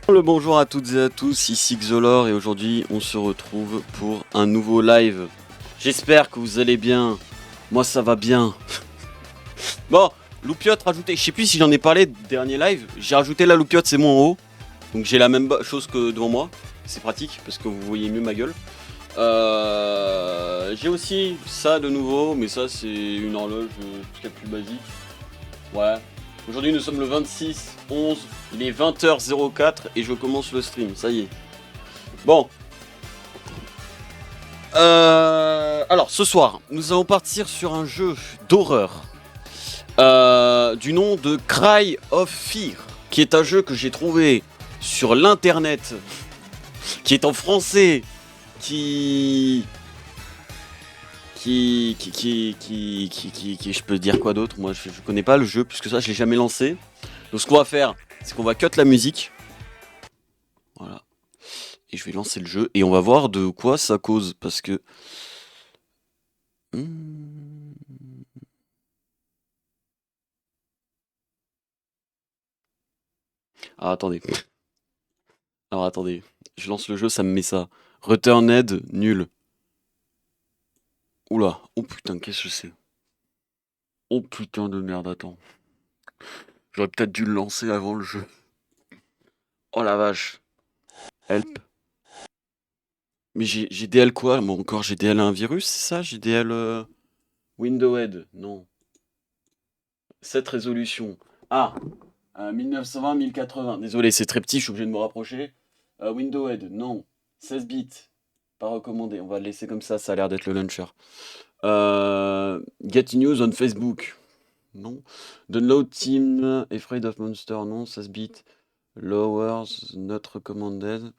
Le bonjour à toutes et à tous, ici Xolor et aujourd'hui on se retrouve pour un nouveau live. J'espère que vous allez bien, moi ça va bien. Bon, loupiote rajoutée, je sais plus si j'en ai parlé dernier live, j'ai rajouté la loupiote, c'est moi en haut. Donc j'ai la même chose que devant moi, c'est pratique parce que vous voyez mieux ma gueule. J'ai aussi ça de nouveau, mais ça c'est une horloge, ce qu'il y a de plus basique. Ouais. Aujourd'hui nous sommes le 26/11, il est 20h04 et je commence le stream, ça y est. Bon. Alors ce soir, nous allons partir sur un jeu d'horreur du nom de Cry of Fear, qui est un jeu que j'ai trouvé sur l'internet, qui est en français, qui je peux dire quoi d'autre? Moi je connais pas le jeu puisque ça je l'ai jamais lancé. Donc ce qu'on va faire, c'est qu'on va cut la musique. Voilà. Et je vais lancer le jeu et on va voir de quoi ça cause parce que ah attendez. Alors attendez, je lance le jeu, ça me met ça. Returned nul. Oula, oh putain, qu'est-ce que c'est? Oh putain de merde, attends. J'aurais peut-être dû le lancer avant le jeu. Oh la vache. Help. Mais j'ai DL quoi? Bon, encore j'ai DL un virus, c'est ça? J'ai DL Windows Head, non. Cette résolution. Ah, 1920-1080. Désolé, c'est très petit, je suis obligé de me rapprocher. Windows Head, non. 16 bits. Pas recommandé, on va le laisser comme ça a l'air d'être le launcher. Get news on Facebook. Non. Download Team Afraid of Monster. Non. 16 bits. Lowers not recommended.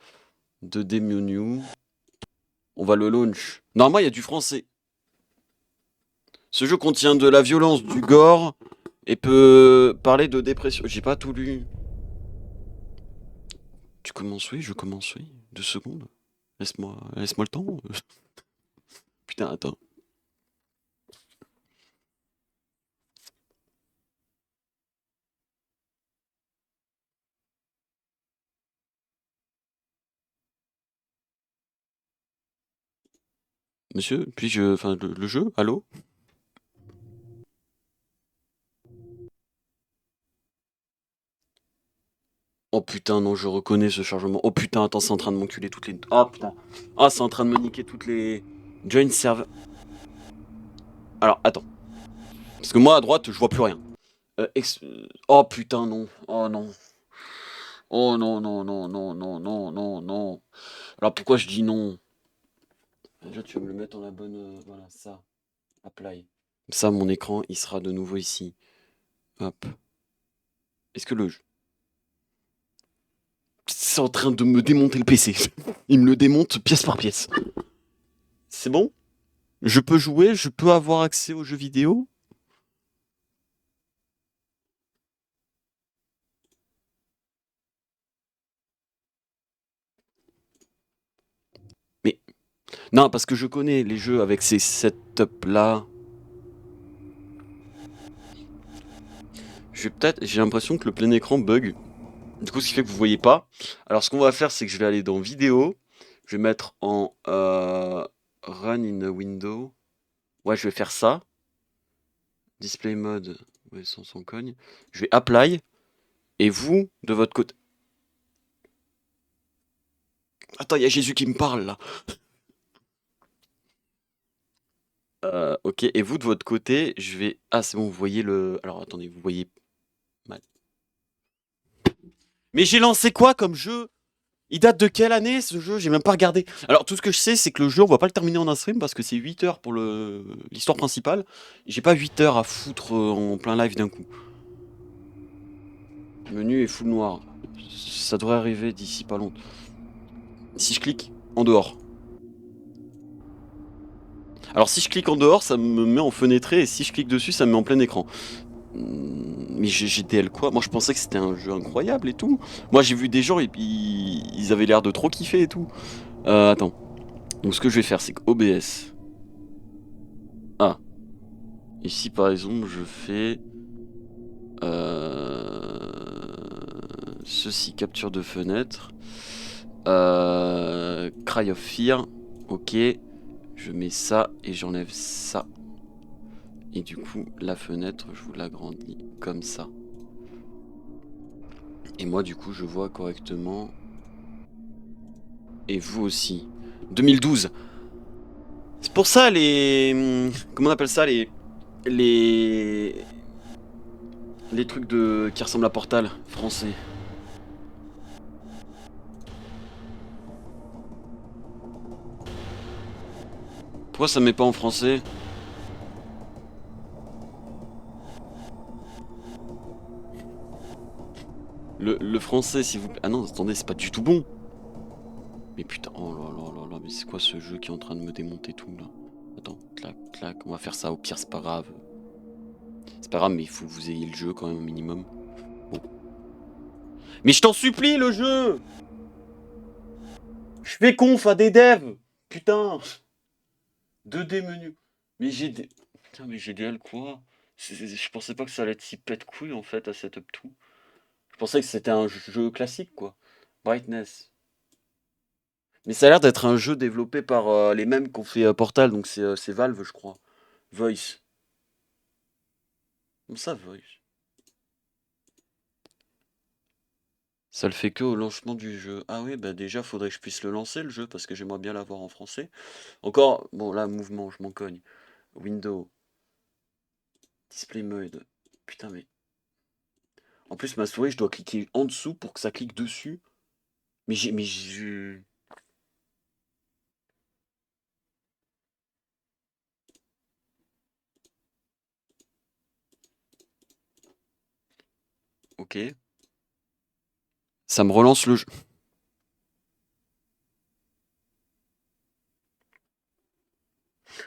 2D menu. On va le launch. Normalement, il y a du français. Ce jeu contient de la violence, du gore et peut parler de dépression. J'ai pas tout lu. Tu commences, oui, je commence, oui. 2 secondes. Laisse-moi le temps. Putain, attends. Monsieur, puis-je... Enfin, le jeu, allô? Oh putain, non, je reconnais ce chargement. Oh putain, attends, c'est en train de m'enculer toutes les... Oh putain. Ah, c'est en train de me niquer toutes les... Join server... Alors, attends. Parce que moi, à droite, je vois plus rien. Oh putain, non. Oh non. Oh non, non, non, non, non, non, non, non. Alors pourquoi je dis non? Déjà, tu vas me le mettre dans la bonne... voilà, ça. Apply. Ça, mon écran, il sera de nouveau ici. Hop. Est-ce que le jeu... C'est en train de me démonter le PC. Il me le démonte pièce par pièce. C'est bon? Je peux jouer? Je peux avoir accès aux jeux vidéo? Mais... Non, parce que je connais les jeux avec ces setups-là. J'ai l'impression que le plein écran bug. Du coup, ce qui fait que vous voyez pas. Alors, ce qu'on va faire, c'est que je vais aller dans vidéo. Je vais mettre en run in a window. Ouais, je vais faire ça. Display mode. Ouais, sans son cogne. Je vais apply. Et vous, de votre côté. Attends, il y a Jésus qui me parle là. Ok, et vous de votre côté, je vais. Ah, c'est bon, vous voyez le. Alors attendez, vous voyez mal. Mais j'ai lancé quoi comme jeu? Il date de quelle année ce jeu? J'ai même pas regardé. Alors tout ce que je sais, c'est que le jeu, on va pas le terminer en un stream parce que c'est 8 heures pour l'histoire principale. J'ai pas 8 heures à foutre en plein live d'un coup. Le menu est full noir. Ça devrait arriver d'ici pas longtemps. Si je clique en dehors. Alors si je clique en dehors, ça me met en fenêtré et si je clique dessus, ça me met en plein écran. Mais GTL quoi? Moi je pensais que c'était un jeu incroyable et tout. Moi j'ai vu des gens et puis ils avaient l'air de trop kiffer et tout. Attends. Donc ce que je vais faire c'est que OBS. Ah. Ici par exemple je fais... Ceci, capture de fenêtre. Cry of Fear. Ok. Je mets ça et j'enlève ça. Et du coup, la fenêtre, je vous l'agrandis comme ça. Et moi, du coup, je vois correctement. Et vous aussi. 2012. C'est pour ça les... Comment on appelle ça Les... Les trucs de... qui ressemblent à Portal français. Pourquoi ça met pas en français? Le français, s'il vous plaît. Ah non, attendez, c'est pas du tout bon. Mais putain, oh là là là là, mais c'est quoi ce jeu qui est en train de me démonter tout là? Attends, clac, clac, on va faire ça, au pire c'est pas grave. C'est pas grave, mais il faut que vous ayez le jeu quand même au minimum. Bon. Mais je t'en supplie, le jeu! Je fais conf à des devs! Putain! 2D menu. Mais j'ai des... Putain, mais GDL quoi? Je pensais pas que ça allait être si pète couille en fait à setup tout. Je pensais que c'était un jeu classique quoi. Brightness. Mais ça a l'air d'être un jeu développé par les mêmes qu'on fait Portal, donc c'est Valve je crois. Voice. Comment ça, Voice? Ça le fait que au lancement du jeu. Ah oui, bah déjà faudrait que je puisse le lancer le jeu parce que j'aimerais bien l'avoir en français. Encore, bon là, mouvement, je m'en cogne. Window. Display mode. Putain, mais. En plus, ma souris, je dois cliquer en dessous pour que ça clique dessus. Mais j'ai. Mais j'ai. Ok. Ça me relance le jeu.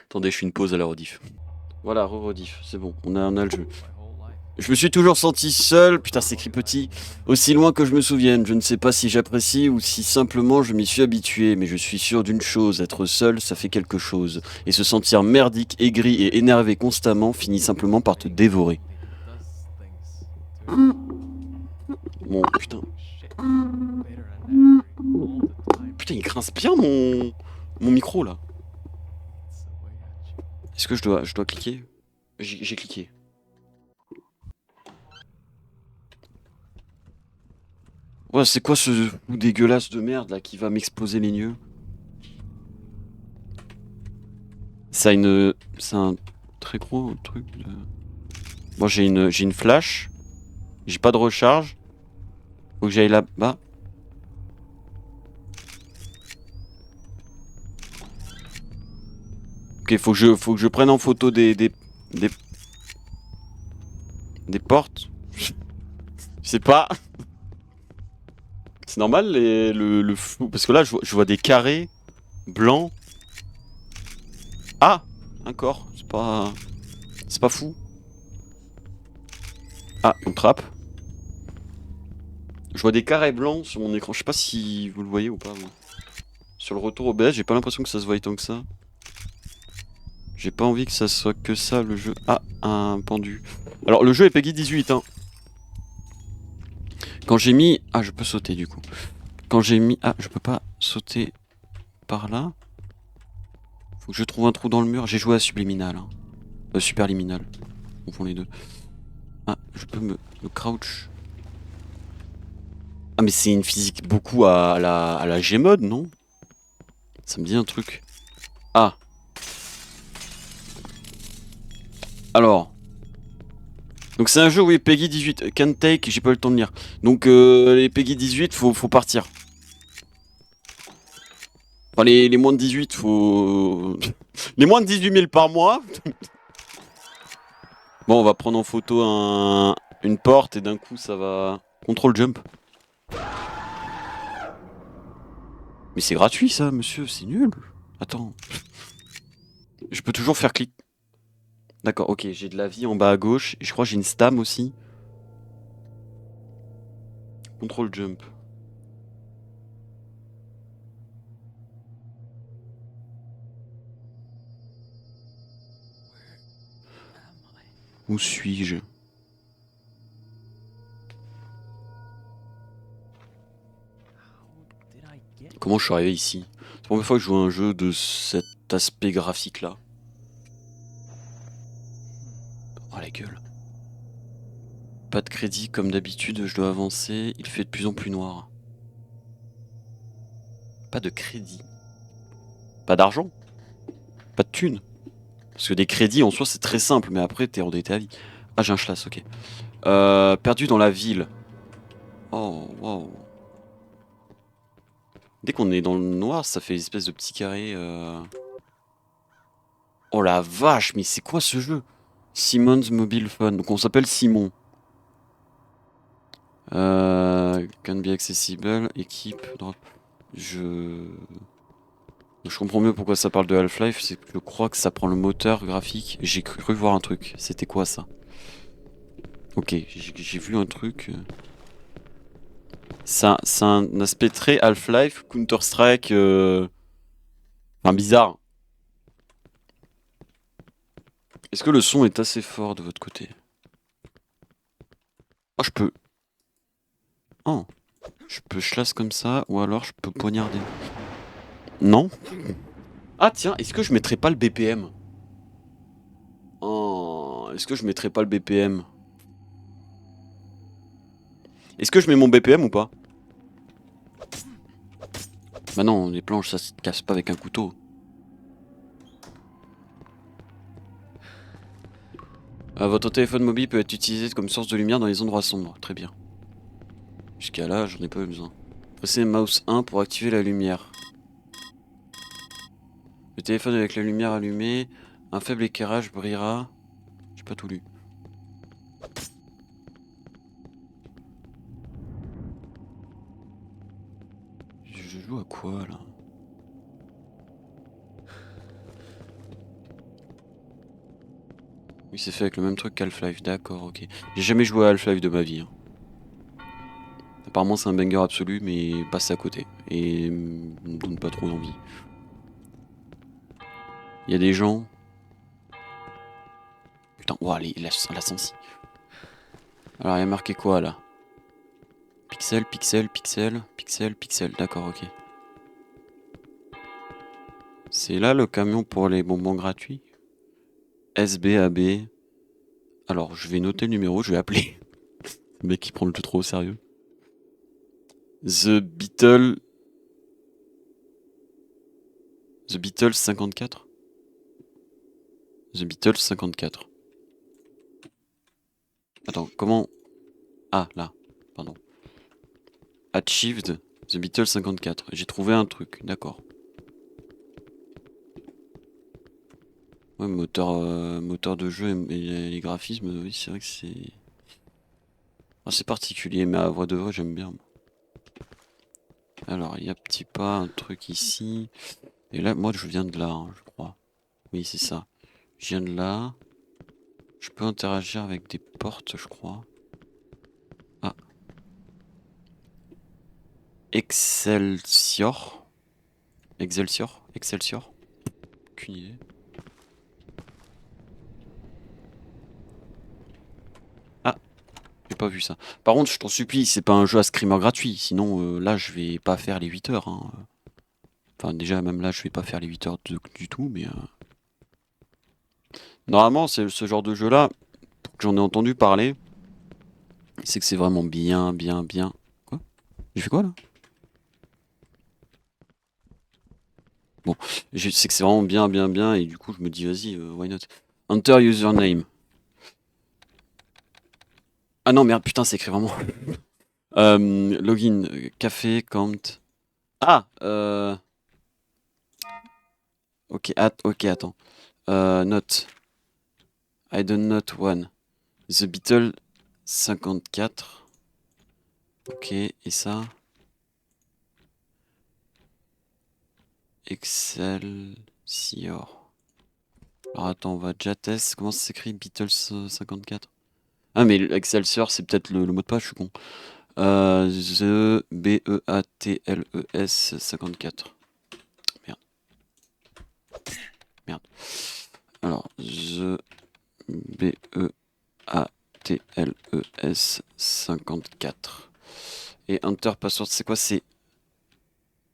Attendez, je fais une pause à la rediff. Voilà, re-rediff, c'est bon, on a le jeu. Je me suis toujours senti seul, putain c'est écrit petit, aussi loin que je me souvienne. Je ne sais pas si j'apprécie ou si simplement je m'y suis habitué, mais je suis sûr d'une chose, être seul, ça fait quelque chose. Et se sentir merdique, aigri et énervé constamment finit simplement par te dévorer. Bon, putain. Putain, il grince bien mon micro là. Est-ce que je dois cliquer? J'ai cliqué. Ouais, c'est quoi ce bout dégueulasse de merde là qui va m'exploser les yeux? Ça a une... C'est un très gros truc de... Moi j'ai une flash. J'ai pas de recharge. Faut que j'aille là-bas. Ok, faut que je prenne en photo des, des portes. Je sais pas. C'est normal le flou. Parce que là je vois des carrés blancs. Ah! Un corps. C'est pas... C'est pas fou. Ah, une trappe. Je vois des carrés blancs sur mon écran. Je sais pas si vous le voyez ou pas. Moi. Sur le retour au OBS, j'ai pas l'impression que ça se voie tant que ça. J'ai pas envie que ça soit que ça le jeu. Ah, un pendu. Alors le jeu est Peggy 18 hein. Quand j'ai mis... Ah, je peux sauter du coup. Quand j'ai mis... Ah, je peux pas sauter par là. Faut que je trouve un trou dans le mur. J'ai joué à Subliminal. Hein. Superliminal. On font les deux. Ah, je peux me crouch. Ah, mais c'est une physique beaucoup à la Gmod, non? Ça me dit un truc. Ah. Alors. Donc c'est un jeu où est Peggy 18. Can take, j'ai pas eu le temps de lire. Donc les Peggy 18, faut partir. Enfin les moins de 18, faut... les moins de 18 000 par mois. Bon, on va prendre en photo une porte et d'un coup ça va... Control jump. Mais c'est gratuit ça, monsieur, c'est nul. Attends. Je peux toujours faire clic. D'accord, ok, j'ai de la vie en bas à gauche. Et je crois que j'ai une stam aussi. Control jump. Où suis-je? Comment je suis arrivé ici? C'est la première fois que je joue à un jeu de cet aspect graphique là. Oh la gueule. Pas de crédit comme d'habitude, je dois avancer. Il fait de plus en plus noir. Pas de crédit. Pas d'argent. Pas de thunes. Parce que des crédits en soi c'est très simple, mais après t'es endetté à vie. Ah j'ai un schlass, ok. Perdu dans la ville. Oh wow. Dès qu'on est dans le noir, ça fait une espèce de petit carré. Oh la vache, mais c'est quoi ce jeu? Simon's Mobile Phone. Donc on s'appelle Simon. Can be accessible. Équipe. Drop. Je comprends mieux pourquoi ça parle de Half-Life. C'est que je crois que ça prend le moteur graphique. J'ai cru voir un truc. C'était quoi ça? Ok, j'ai vu un truc. C'est un aspect très Half-Life, Counter-Strike. Enfin, bizarre. Est-ce que le son est assez fort de votre côté? Oh, je peux. Oh, je peux chlasse comme ça, ou alors je peux poignarder. Non? Ah tiens, est-ce que je mettrais pas le BPM? Oh, est-ce que je mettrais pas le BPM? Est-ce que je mets mon BPM ou pas? Bah non, les planches ça se casse pas avec un couteau. Votre téléphone mobile peut être utilisé comme source de lumière dans les endroits sombres. Très bien. Jusqu'à là, j'en ai pas eu besoin. Pressez mouse 1 pour activer la lumière. Le téléphone avec la lumière allumée, un faible éclairage brillera. J'ai pas tout lu. Je joue à quoi là? Oui, c'est fait avec le même truc qu'Half-Life, d'accord, ok. J'ai jamais joué à Half-Life de ma vie. Hein. Apparemment, c'est un banger absolu, mais passe à côté. Et me donne pas trop d'envie. Il y a des gens. Putain, ouah, la sensi. Alors, il y a marqué quoi là? Pixel, pixel, pixel, pixel, pixel, d'accord, ok. C'est là le camion pour les bonbons gratuits? SBAB. Alors, je vais noter le numéro, je vais appeler. Le mec qui prend le tout trop au sérieux. The Beatles. The Beatles 54. The Beatles 54. Attends, comment... Ah, là, pardon. Achieved The Beatles 54. J'ai trouvé un truc, d'accord. Ouais, moteur de jeu et les graphismes, oui, c'est vrai que c'est... Ah, c'est particulier, mais à voix de vrai, j'aime bien. Alors, il y a petit pas, un truc ici. Et là, moi, je viens de là, hein, je crois. Oui, c'est ça. Je viens de là. Je peux interagir avec des portes, je crois. Ah. Excelsior. Excelsior. Excelsior. Aucune idée. Ah, j'ai pas vu ça. Par contre, je t'en supplie, c'est pas un jeu à screamer gratuit. Sinon, là, je vais pas faire les 8 heures. Hein. Enfin, déjà, même là, je vais pas faire les 8 heures du tout, mais... Normalement, c'est ce genre de jeu-là, que j'en ai entendu parler, c'est que c'est vraiment bien, bien, bien... Quoi? J'ai fait quoi, là? Bon, je sais que c'est vraiment bien, bien, bien, et du coup, je me dis, vas-y, why not? Enter username. Ah non, merde, putain, c'est écrit vraiment. Login, café, count. Ah, ok, ok, attends. Note. I don't not one. The Beatles 54. Ok, et ça? Excelsior. Alors attends, on va déjà tester. Comment ça s'écrit Beatles 54? Ah, mais Excelsior, c'est peut-être le mot de passe, je suis con. The Beatles 54. Merde, merde. Alors, The Beatles 54. Et Enter Password, c'est quoi? C'est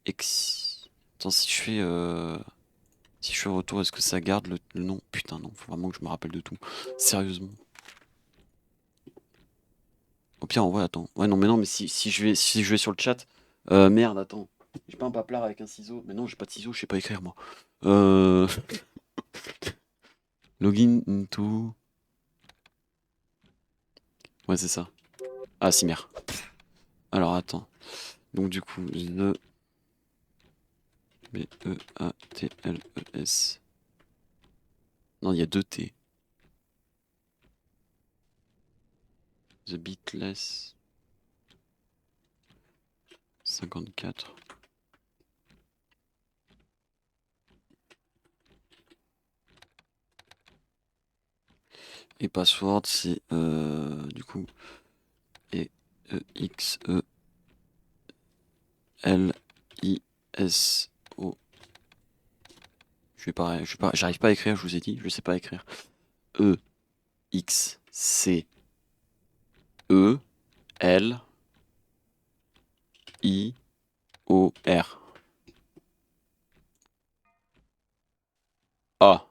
Attends, si je fais... Si je fais retour, est-ce que ça garde le nom? Putain, non, faut vraiment que je me rappelle de tout. Sérieusement. Au pire, en vrai, attends. Ouais, non, mais non, mais si je vais sur le chat... merde, attends. J'ai pas un paplard avec un ciseau. Mais non, j'ai pas de ciseau, je sais pas écrire, moi. Login into... Ouais, c'est ça. Ah, Cimer. Alors, attends. Donc, du coup, the... B-E-A-T-L-E-S... Non, il y a deux T. The Beatless... 54. Et password, c'est du coup E-X-E-L-I-S-O. J'arrive pas à écrire, je vous ai dit, je sais pas écrire. E-X-C-E-L-I-O-R. Ah,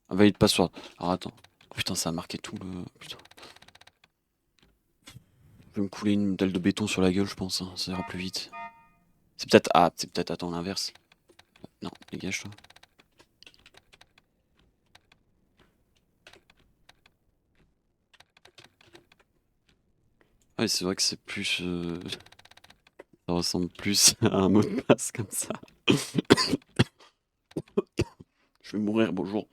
valide password. Alors attends. Putain, ça a marqué tout le... Putain. Je vais me couler une dalle de béton sur la gueule, je pense, hein. Ça ira plus vite. C'est peut-être... Ah, c'est peut-être... Attends, l'inverse. Non, dégage, toi. Ouais, c'est vrai que c'est plus... Ça ressemble plus à un mot de passe comme ça. Je vais mourir, bonjour.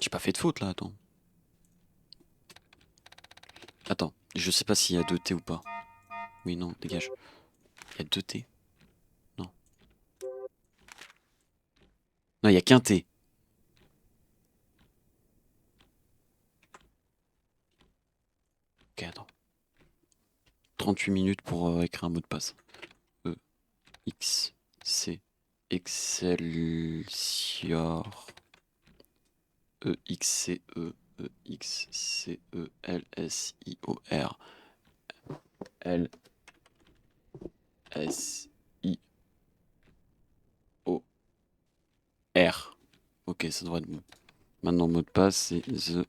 J'ai pas fait de faute là, attends. Attends, je sais pas s'il y a deux T ou pas. Oui, non, dégage. Il y a deux T. Non. Non, il y a qu'un T. Ok, attends. 38 minutes pour écrire un mot de passe. E, X, C, Excelsior. E, X, C, E, E, X, C, E, L, S, I, O, R. L, S, I, O, R. Ok, ça devrait être bon. Maintenant, mot de passe, c'est the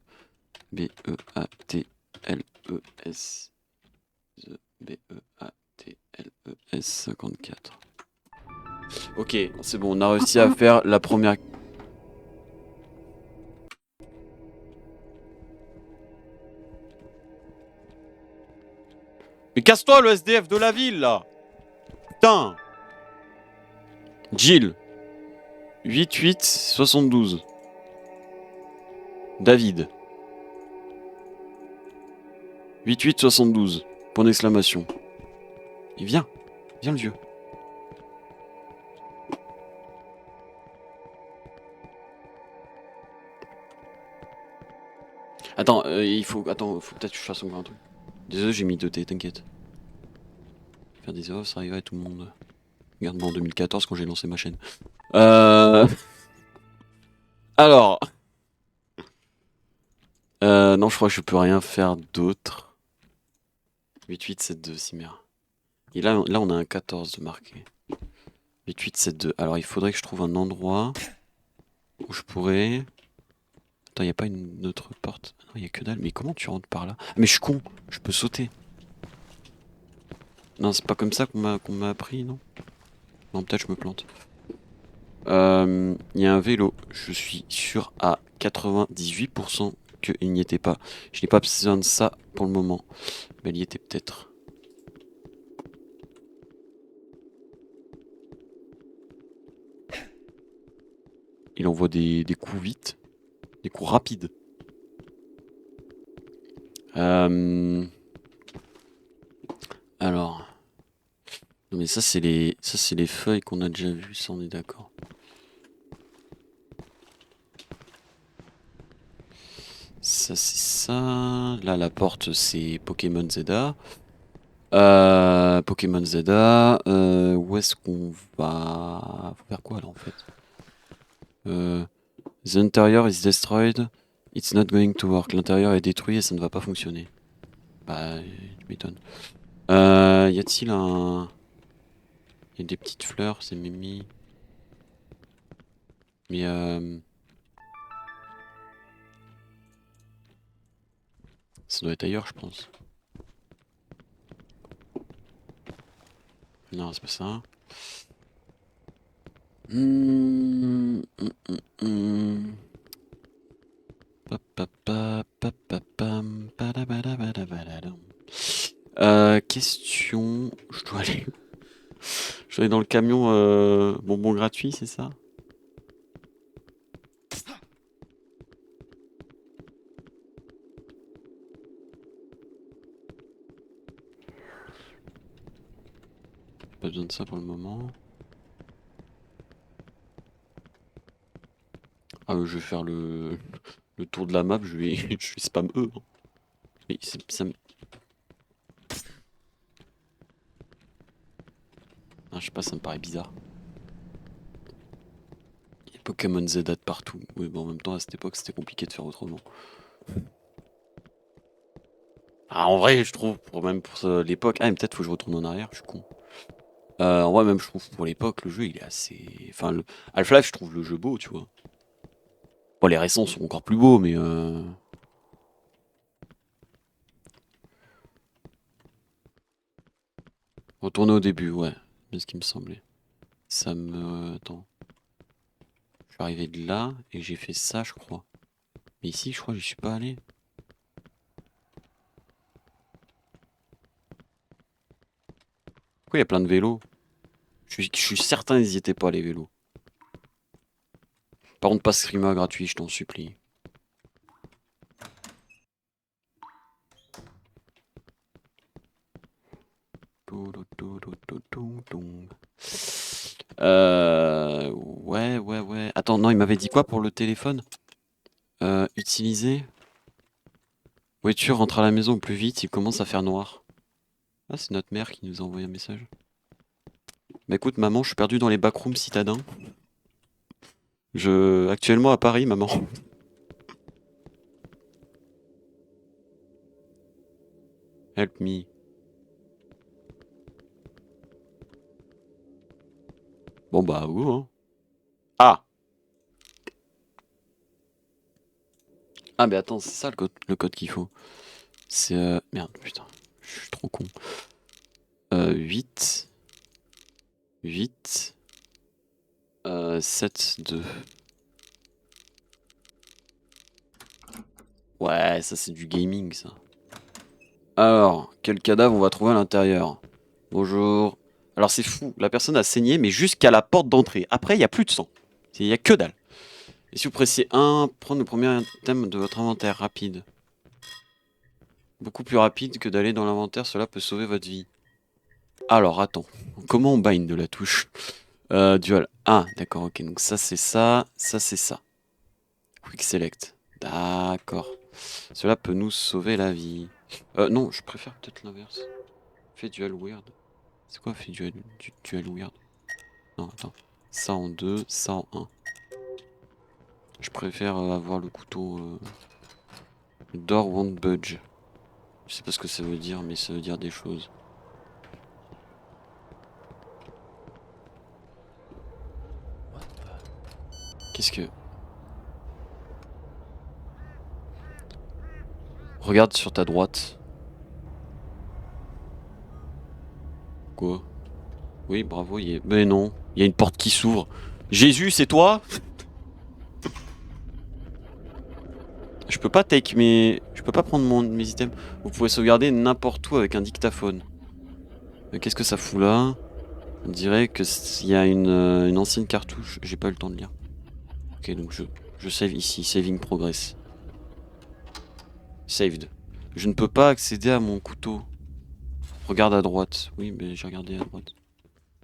B-E-A-T-L-E-S. The B-E-A-T-L-E-S 54. Ok, c'est bon, on a réussi à faire la première. Mais casse-toi le SDF de la ville là! Putain! Jill. 8872. David. 8872. Point d'exclamation. Et viens. Viens le vieux. Attends, il faut. Attends, faut peut-être que je fasse encore un truc. Désolé, j'ai mis 2T, t'inquiète. Faire des erreurs, ça arrive à tout le monde. Regarde-moi en 2014 quand j'ai lancé ma chaîne. Alors. Non, je crois que je peux rien faire d'autre. 8872, Cimer. Et là, on a un 14 de marqué. 8872. Alors, il faudrait que je trouve un endroit où je pourrais... Attends, il n'y a pas une autre porte? Non, il n'y a que dalle. Mais comment tu rentres par là? Ah, mais je suis con. Je peux sauter. Non, c'est pas comme ça qu'on m'a appris, non? Non, peut-être je me plante. Il y a un vélo. Je suis sûr à 98% qu'il n'y était pas. Je n'ai pas besoin de ça pour le moment. Mais il y était peut-être. Il envoie des coups vite. Des coups rapides. Alors. Non mais ça c'est les feuilles qu'on a déjà vues, ça on est d'accord. Ça c'est ça. Là la porte c'est Pokémon Zeda. Pokémon Zeda. Où est-ce qu'on va... Faut faire quoi là en fait? The interior is destroyed. It's not going to work. L'intérieur est détruit et ça ne va pas fonctionner. Bah, tu m'étonnes. Y a-t-il un... Il y a des petites fleurs, c'est Mimi. Mais ça doit être ailleurs, je pense. Non, c'est pas ça. Question. Je dois aller. Je dois aller dans le camion bonbon gratuit, c'est ça? Pas besoin de ça pour le moment. Ah, je vais faire le tour de la map, je vais spam eux. Mais ça me... Ah, je sais pas, ça me paraît bizarre. Il y a Pokémon Z de partout. Oui, bon, en même temps, à cette époque, c'était compliqué de faire autrement. Ah, en vrai, je trouve, même pour l'époque... Ah, mais peut-être faut que je retourne en arrière, je suis con. En vrai, même, je trouve, pour l'époque, le jeu, il est assez... Enfin, Half-Life, je trouve le jeu beau, tu vois. Bon, les récents sont encore plus beaux, mais... Retourner au début, ouais. C'est ce qui me semblait. Ça me... Attends. Je suis arrivé de là, et j'ai fait ça, je crois. Mais ici, je crois que j'y suis pas allé. Pourquoi il y a plein de vélos? Je suis certain qu'ils y étaient pas, les vélos. Par contre, pas Screamer gratuit, je t'en supplie. Ouais. Attends, non, il m'avait dit quoi pour le téléphone? Utiliser. Voiture, rentre à la maison au plus vite, il commence à faire noir. Ah, c'est notre mère qui nous a envoyé un message. Bah écoute, maman, je suis perdu dans les backrooms citadins. Actuellement à Paris, maman. Help me. Bon bah, où, hein. Ah! Ah, mais attends, c'est ça le code qu'il faut. C'est... Merde, putain. Je suis trop con. 8... 8... 7, 2. Ouais, ça c'est du gaming, ça. Alors, quel cadavre on va trouver à l'intérieur? Bonjour. Alors c'est fou, la personne a saigné, mais jusqu'à la porte d'entrée. Après, il n'y a plus de sang. Il n'y a que dalle. Et si vous pressiez 1, prendre le premier item de votre inventaire rapide. Beaucoup plus rapide que d'aller dans l'inventaire, cela peut sauver votre vie. Alors, attends. Comment on bind de la touche? Dual. Ah, d'accord, ok. Donc ça c'est ça c'est ça. Quick select. D'accord. Cela peut nous sauver la vie. Non, je préfère peut-être l'inverse. Fait dual weird. C'est quoi fait dual weird? Non, attends. Ça en 2, ça en 1. Je préfère avoir le couteau... Door won't budge. Je sais pas ce que ça veut dire, mais ça veut dire des choses. Qu'est-ce que... Regarde sur ta droite. Quoi? Oui, bravo, il y a... Mais non, il y a une porte qui s'ouvre. Jésus, c'est toi? Je peux pas take mes... Je peux pas prendre mes items. Vous pouvez sauvegarder n'importe où avec un dictaphone. Mais qu'est-ce que ça fout là? On dirait que il y a une ancienne cartouche. J'ai pas eu le temps de lire. Ok, donc je save ici. Saving progress. Saved. Je ne peux pas accéder à mon couteau. Regarde à droite. Oui, mais j'ai regardé à droite.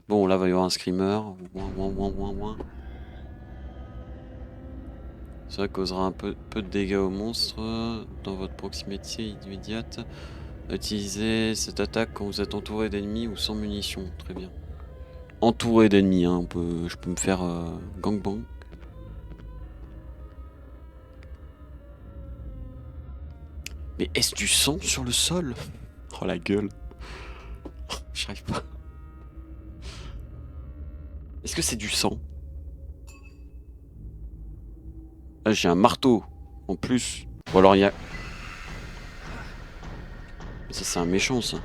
Bon, là, va y avoir un screamer. Ouin. Ça causera un peu de dégâts aux monstres dans votre proximité immédiate. Utilisez cette attaque quand vous êtes entouré d'ennemis ou sans munitions. Très bien. Entouré d'ennemis, hein. Je peux me faire gangbang. Mais est-ce du sang sur le sol? Oh la gueule. J'arrive pas. Est-ce que c'est du sang? Ah, j'ai un marteau. En plus. Ou alors il y a... Mais ça c'est un méchant ça.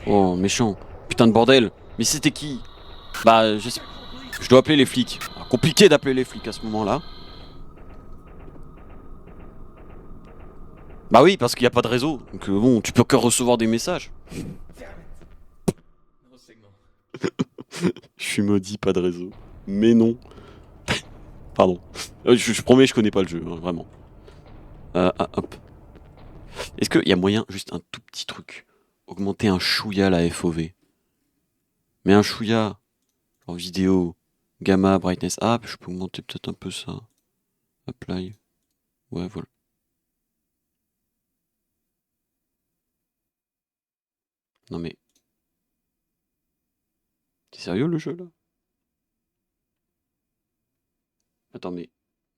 Oh méchant. Putain de bordel. Mais c'était qui? Bah je dois appeler les flics. Ah, compliqué d'appeler les flics à ce moment-là. Bah oui, parce qu'il n'y a pas de réseau. Donc bon, tu peux que recevoir des messages. Je suis maudit, pas de réseau. Mais non. Pardon. Je promets, je connais pas le jeu, hein, vraiment. Hop. Est-ce qu'il y a moyen, juste un tout petit truc, augmenter un chouïa la FOV? Mais un chouïa en vidéo, gamma, brightness, je peux augmenter peut-être un peu ça. Apply. Ouais, voilà. Non mais... T'es sérieux le jeu là? Attends mais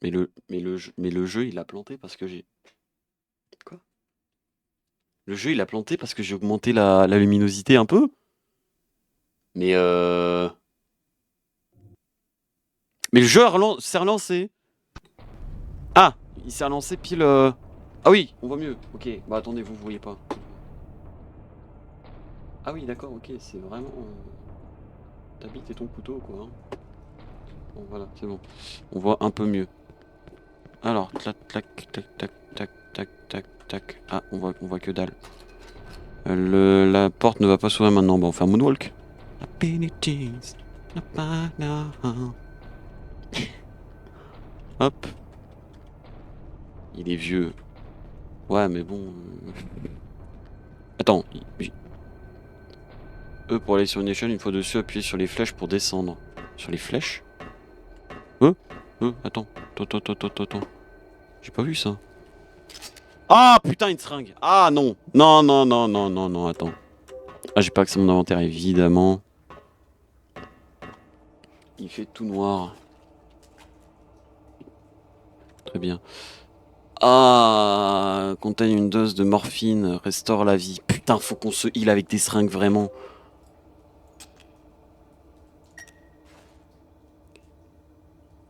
le jeu il a planté parce que j'ai... Quoi? Le jeu il a planté parce que j'ai augmenté la luminosité un peu? Mais Mais le jeu s'est relancé. Ah, il s'est relancé pile... Ah oui, on voit mieux. Ok, bah attendez, vous voyez pas. Ah oui, d'accord, ok, c'est vraiment... Ta bite et ton couteau, quoi. Hein. Bon, voilà, c'est bon. On voit un peu mieux. Alors, tac, tac, tac, tac, tac, tac, tac, tac. Ah, on voit que dalle. La porte ne va pas s'ouvrir maintenant. Bah, on fait un moonwalk. Hop. Il est vieux. Ouais, mais bon... Attends. Pour aller sur une échelle, une fois dessus, appuyer sur les flèches pour descendre. Sur les flèches? Attends. Attends. J'ai pas vu ça. Ah putain, une seringue. Ah non. Non, attends. Ah, j'ai pas accès à mon inventaire, évidemment. Il fait tout noir. Très bien. Ah, contient une dose de morphine, restaure la vie. Putain, faut qu'on se heal avec des seringues, vraiment.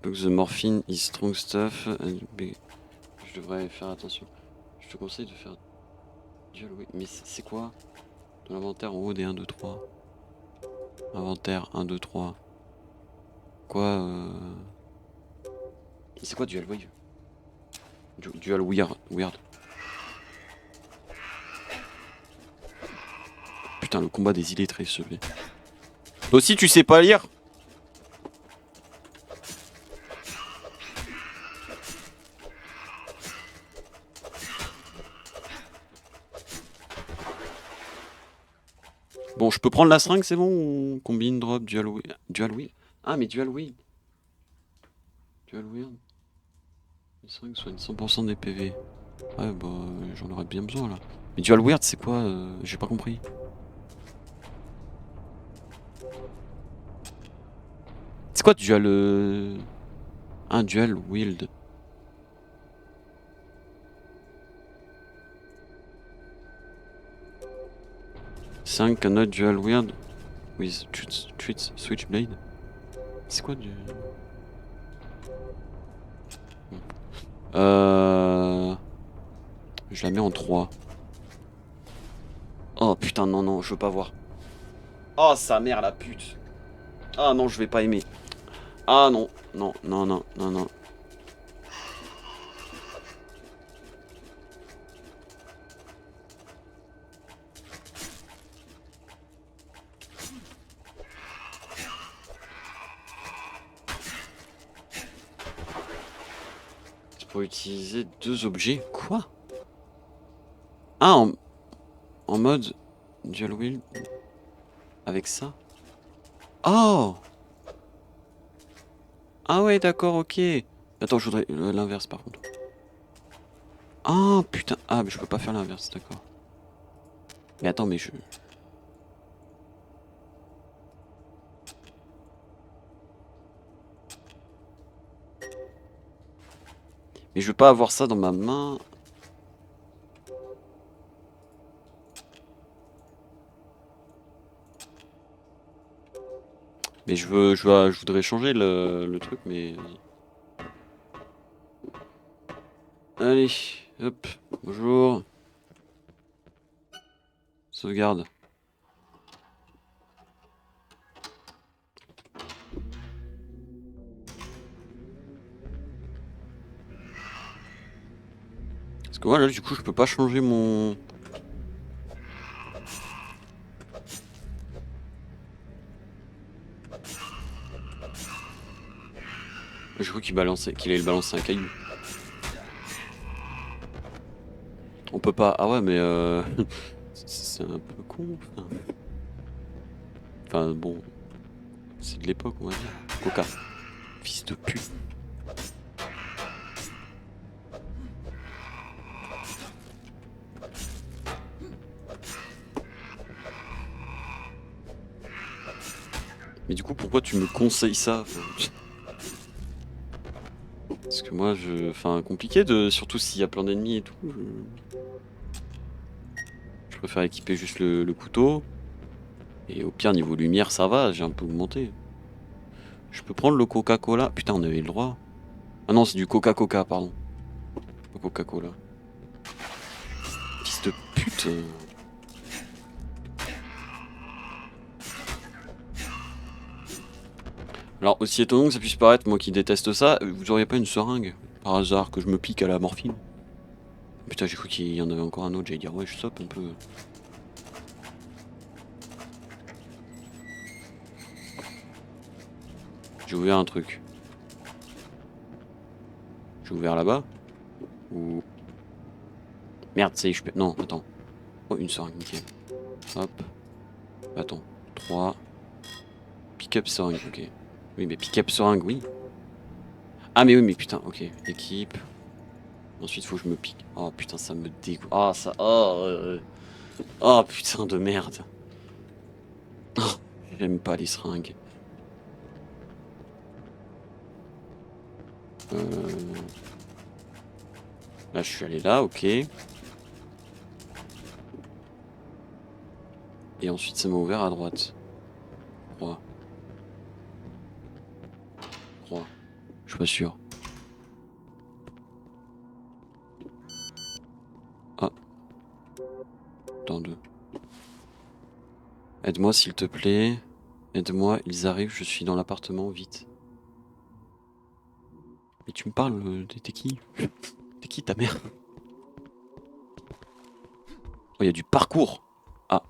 Donc, the morphine is strong stuff. Je devrais faire attention. Je te conseille de faire... Mais c'est quoi? Dans l'inventaire en haut des 1, 2, 3. Inventaire 1, 2, 3. Quoi C'est quoi Dual Wave? Dual Weird. Putain, le combat des illettrés, s'il te plaît. Toi aussi, tu sais pas lire? Bon, je peux prendre la seringue, c'est bon? Ou combine, drop, dual wheel? Ah, mais dual wheel. Dual weird. Les seringues soignent 100% des PV. Ouais, bah, j'en aurais bien besoin, là. Mais dual weird, c'est quoi? J'ai pas compris. C'est quoi dual... Un dual wield? Seringue cannot dual weird with switchblade. C'est quoi du... Je la mets en 3. Oh putain, non, je veux pas voir. Oh sa mère la pute. Ah non, je vais pas aimer. Ah non. Pour utiliser 2 objets. Quoi? Ah, en mode dual wheel avec ça. Oh! Ah ouais, d'accord, ok. Attends, je voudrais l'inverse par contre. Ah putain, mais je peux pas faire l'inverse, d'accord. Mais attends, mais je... Mais je veux pas avoir ça dans ma main. Mais je voudrais changer le truc, mais... Allez, hop, bonjour. Sauvegarde. Parce que voilà, du coup, je peux pas changer mon... Je crois qu'il allait le balancer un caillou. On peut pas... Ah ouais, mais c'est un peu con. Enfin bon... C'est de l'époque, on va dire. Coca. Fils de pute. Mais du coup, pourquoi tu me conseilles ça? Parce que moi, enfin, compliqué de... Surtout s'il y a plein d'ennemis et tout. Je préfère équiper juste le couteau. Et au pire, niveau lumière, ça va, j'ai un peu augmenté. Je peux prendre le Coca-Cola. Putain, on avait le droit. Ah non, c'est du Coca-Cola, pardon. Le Coca-Cola. Fils de pute. Alors, aussi étonnant que ça puisse paraître, moi qui déteste ça, vous auriez pas une seringue, par hasard, que je me pique à la morphine? Putain, j'ai cru qu'il y en avait encore un autre, j'allais dire, ouais, je stoppe un peu. J'ai ouvert un truc. J'ai ouvert là-bas? Ou... Merde, ça y est, je peux... Non, attends. Oh, une seringue, nickel. Hop. Attends. 3. Pick-up seringue, ok. Oui, mais pick-up seringue, oui. Ah, mais oui, mais putain, ok. Équipe. Ensuite, faut que je me pique. Oh, putain, ça me dégoûte. Ah, ça... Oh, putain de merde. Oh, j'aime pas les seringues. Là, je suis allé là, ok. Et ensuite, ça m'a ouvert à droite. 3. 3. Je suis pas sûr. Ah. Dans 2. Aide-moi, s'il te plaît. Aide-moi, ils arrivent, je suis dans l'appartement, vite. Mais tu me parles, t'es qui? T'es qui, ta mère? Oh, il y a du parcours. Ah.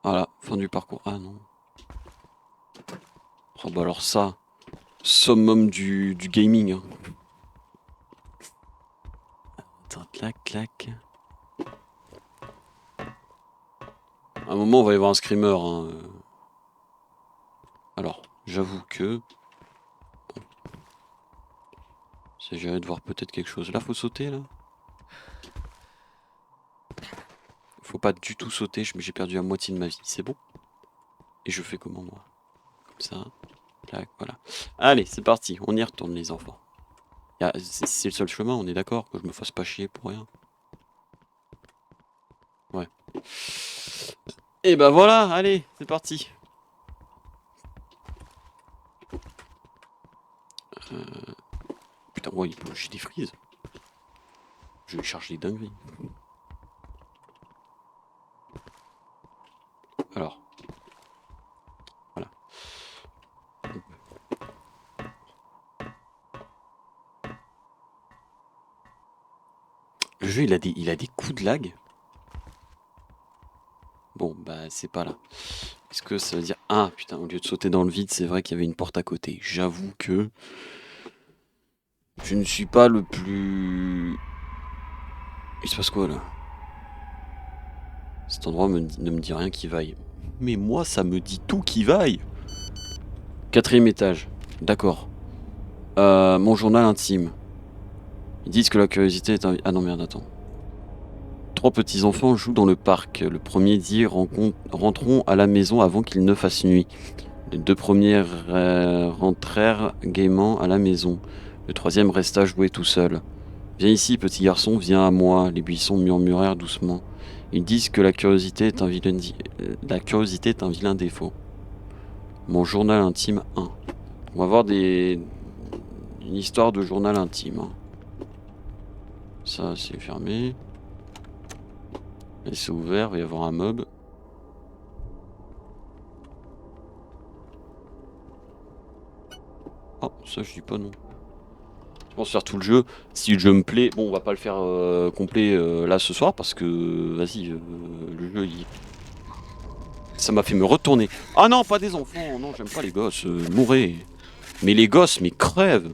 Voilà, fin du parcours. Ah non. Oh bah alors ça, summum du gaming. Hein. Attends, clac, clac. À un moment, on va y avoir un screamer. Hein. Alors, j'avoue que... Bon. Il s'agirait de voir peut-être quelque chose. Là, faut sauter, là. Faut pas du tout sauter, j'ai perdu la moitié de ma vie. C'est bon? Et je fais comment, moi? Comme ça. Clac, voilà. Allez, c'est parti. On y retourne, les enfants. C'est le seul chemin, on est d'accord? Que je me fasse pas chier pour rien. Ouais. Et bah voilà, allez, c'est parti. Putain, ouais, j'ai des frises. Je vais charger des dingueries. Alors. Voilà. Le jeu, il a des coups de lag. Bon, bah, c'est pas là. Est-ce que ça veut dire... Ah, putain, au lieu de sauter dans le vide, c'est vrai qu'il y avait une porte à côté. J'avoue que... Je ne suis pas le plus... Il se passe quoi, là? Cet endroit ne me dit rien qui vaille. Mais moi, ça me dit tout qui vaille. 4e étage. D'accord. Mon journal intime. Ils disent que la curiosité est un... Ah non, merde, attends. 3 petits enfants jouent dans le parc. Le premier dit rentrons à la maison avant qu'il ne fasse nuit. Les 2 premiers rentrèrent gaiement à la maison. Le 3e resta jouer tout seul. Viens ici, petit garçon, viens à moi. Les buissons murmurèrent doucement. Ils disent que la curiosité est un vilain défaut. Mon journal intime 1. On va voir une histoire de journal intime. Hein. Ça, c'est fermé. Et c'est ouvert, il va y avoir un mob. Oh, ça, je dis pas non. Je pense faire tout le jeu. Si le jeu me plaît, bon, on va pas le faire complet là ce soir parce que, vas-y, le jeu, ça m'a fait me retourner. Ah non, pas des enfants, non, j'aime pas les gosses, mourrez. Mais les gosses, mais crèvent.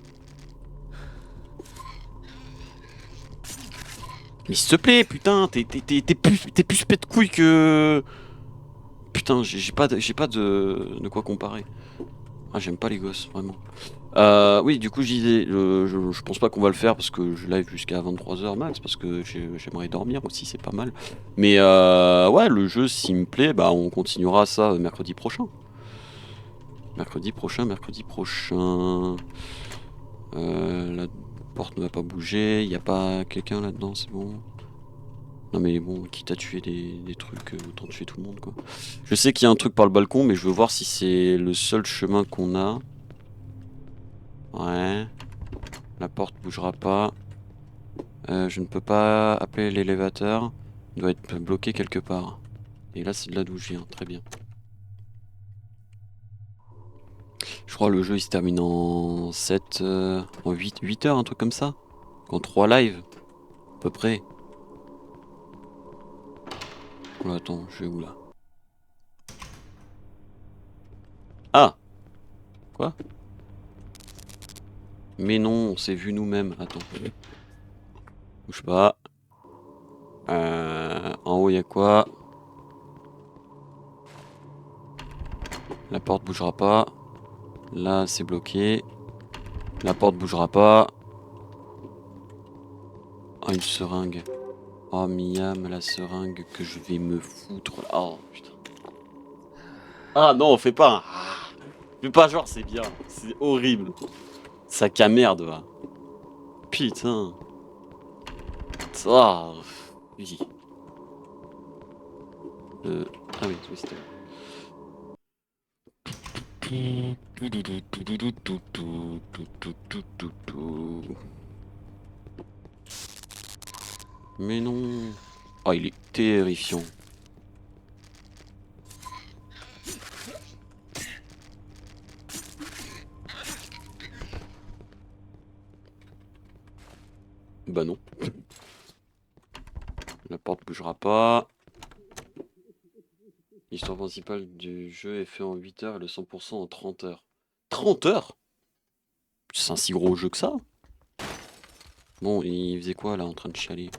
Mais s'il te plaît, putain, t'es plus pète couille que... Putain, j'ai pas de quoi comparer. Ah, j'aime pas les gosses, vraiment. Oui, du coup, je disais, je pense pas qu'on va le faire parce que je live jusqu'à 23h max, parce que j'aimerais dormir aussi, c'est pas mal. Mais ouais, le jeu, s'il me plaît, bah on continuera ça mercredi prochain. Mercredi prochain. La porte ne va pas bouger, y a pas quelqu'un là-dedans, c'est bon. Non mais bon, quitte à tuer des trucs, autant tuer tout le monde quoi. Je sais qu'il y a un truc par le balcon, mais je veux voir si c'est le seul chemin qu'on a. Ouais. La porte bougera pas. Je ne peux pas appeler l'élévateur. Il doit être bloqué quelque part. Et là, c'est de là d'où je viens. Très bien. Je crois que le jeu il se termine en 7... en 8 heures, un truc comme ça. En 3 lives. À peu près. Oh, attends, je vais où là? Ah! Quoi? Mais non, on s'est vu nous-mêmes. Attends. Bouge pas. En haut, il y a quoi? La porte bougera pas. Là, c'est bloqué. La porte bougera pas. Ah, une seringue. Oh, Miam, la seringue que je vais me foutre. Oh, putain. Ah non, fais pas un... Fais pas genre, c'est bien. C'est horrible. Sac à merde, va. Putain. Ah, oui. Ah oui, c'était... Mais non. Oh, il est terrifiant. Bah non. La porte bougera pas. L'histoire principale du jeu est faite en 8 heures et le 100% en 30 heures. 30 heures? C'est un si gros jeu que ça? Bon, il faisait quoi là en train de chialer?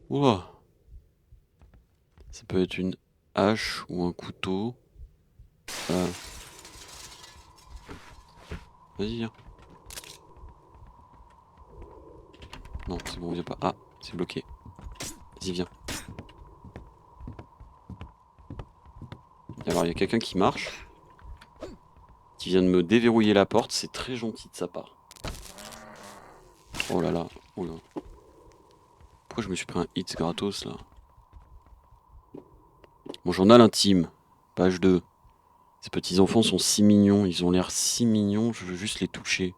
Ouah. Ça peut être une hache ou un couteau. Vas-y, viens. Non, c'est bon, viens pas. Ah, c'est bloqué. Vas-y, viens. Alors, il y a quelqu'un qui marche. Qui vient de me déverrouiller la porte. C'est très gentil de sa part. Oh là là. Oh là. Pourquoi je me suis pris un hit gratos là? Mon journal intime. Page 2. Ces petits enfants sont si mignons. Ils ont l'air si mignons. Je veux juste les toucher.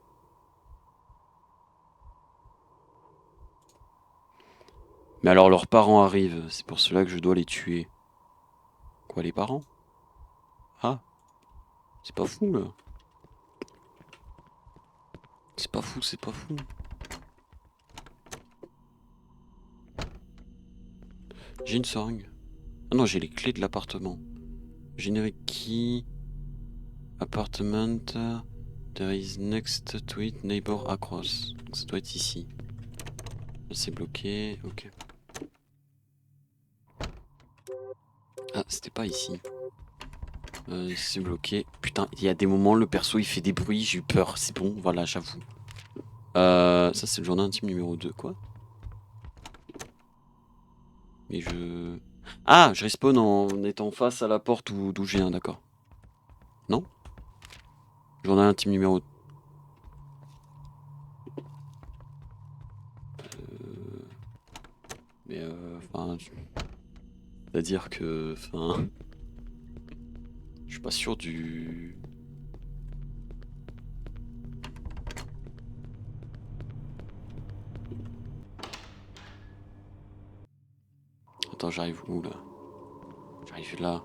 Mais alors leurs parents arrivent. C'est pour cela que je dois les tuer. Quoi, les parents? Ah. C'est pas fou là. C'est pas fou, c'est pas fou. J'ai une seringue. Ah non, j'ai les clés de l'appartement. Générique key. Appartement. There is next to it neighbor across. Donc ça doit être ici. C'est bloqué, ok. Ah, c'était pas ici. C'est bloqué. Putain, il y a des moments, le perso il fait des bruits, j'ai eu peur. C'est bon, voilà, j'avoue. Ça c'est le journal intime numéro 2, quoi. Mais je... Ah, je respawn en étant face à la porte d'où je viens, d'accord. Non? Journal intime numéro... Mais enfin... C'est-à-dire que... Enfin... Je suis pas sûr du... Attends, j'arrive où, là? J'arrive là.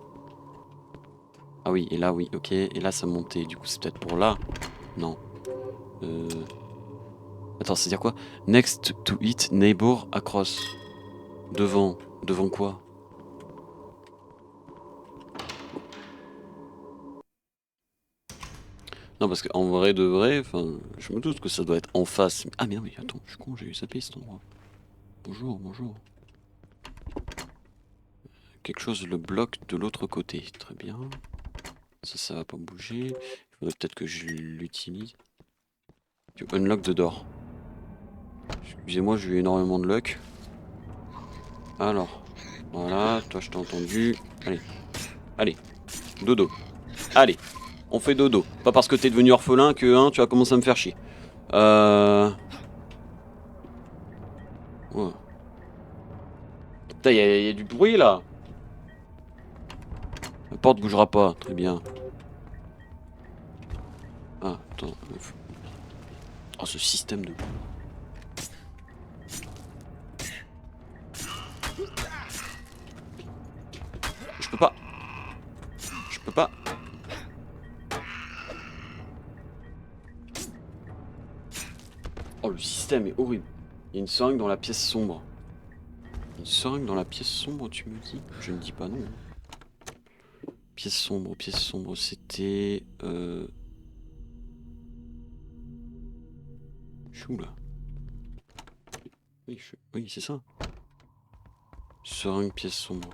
Ah oui, et là, oui, ok. Et là, ça montait. Du coup, c'est peut-être pour là. Non. Attends, c'est-à-dire quoi? Next to it, neighbor across. Devant. Devant quoi? Non, parce qu'en vrai de vrai, enfin, je me doute que ça doit être en face. Ah, mais non, mais attends, je suis con, j'ai eu zappé cet endroit. Bonjour, bonjour. Quelque chose le bloque de l'autre côté. Très bien. Ça va pas bouger. Il faudrait peut-être que je l'utilise. Tu unlock the door. Excusez-moi, j'ai eu énormément de luck. Alors, voilà, toi je t'ai entendu. Allez, allez, dodo. Allez, on fait dodo. Pas parce que t'es devenu orphelin que hein, tu vas commencer à me faire chier. Ouais. Putain, y a du bruit là. La porte bougera pas, très bien. Ah, attends. Oh, ce système de... Je peux pas. Je peux pas. Oh, le système est horrible. Il y a une seringue dans la pièce sombre. Une seringue dans la pièce sombre, tu me dis? Je ne dis pas non. Pièce sombre, c'était... Chou là. Oui, oui c'est ça. Seringue, pièce sombre.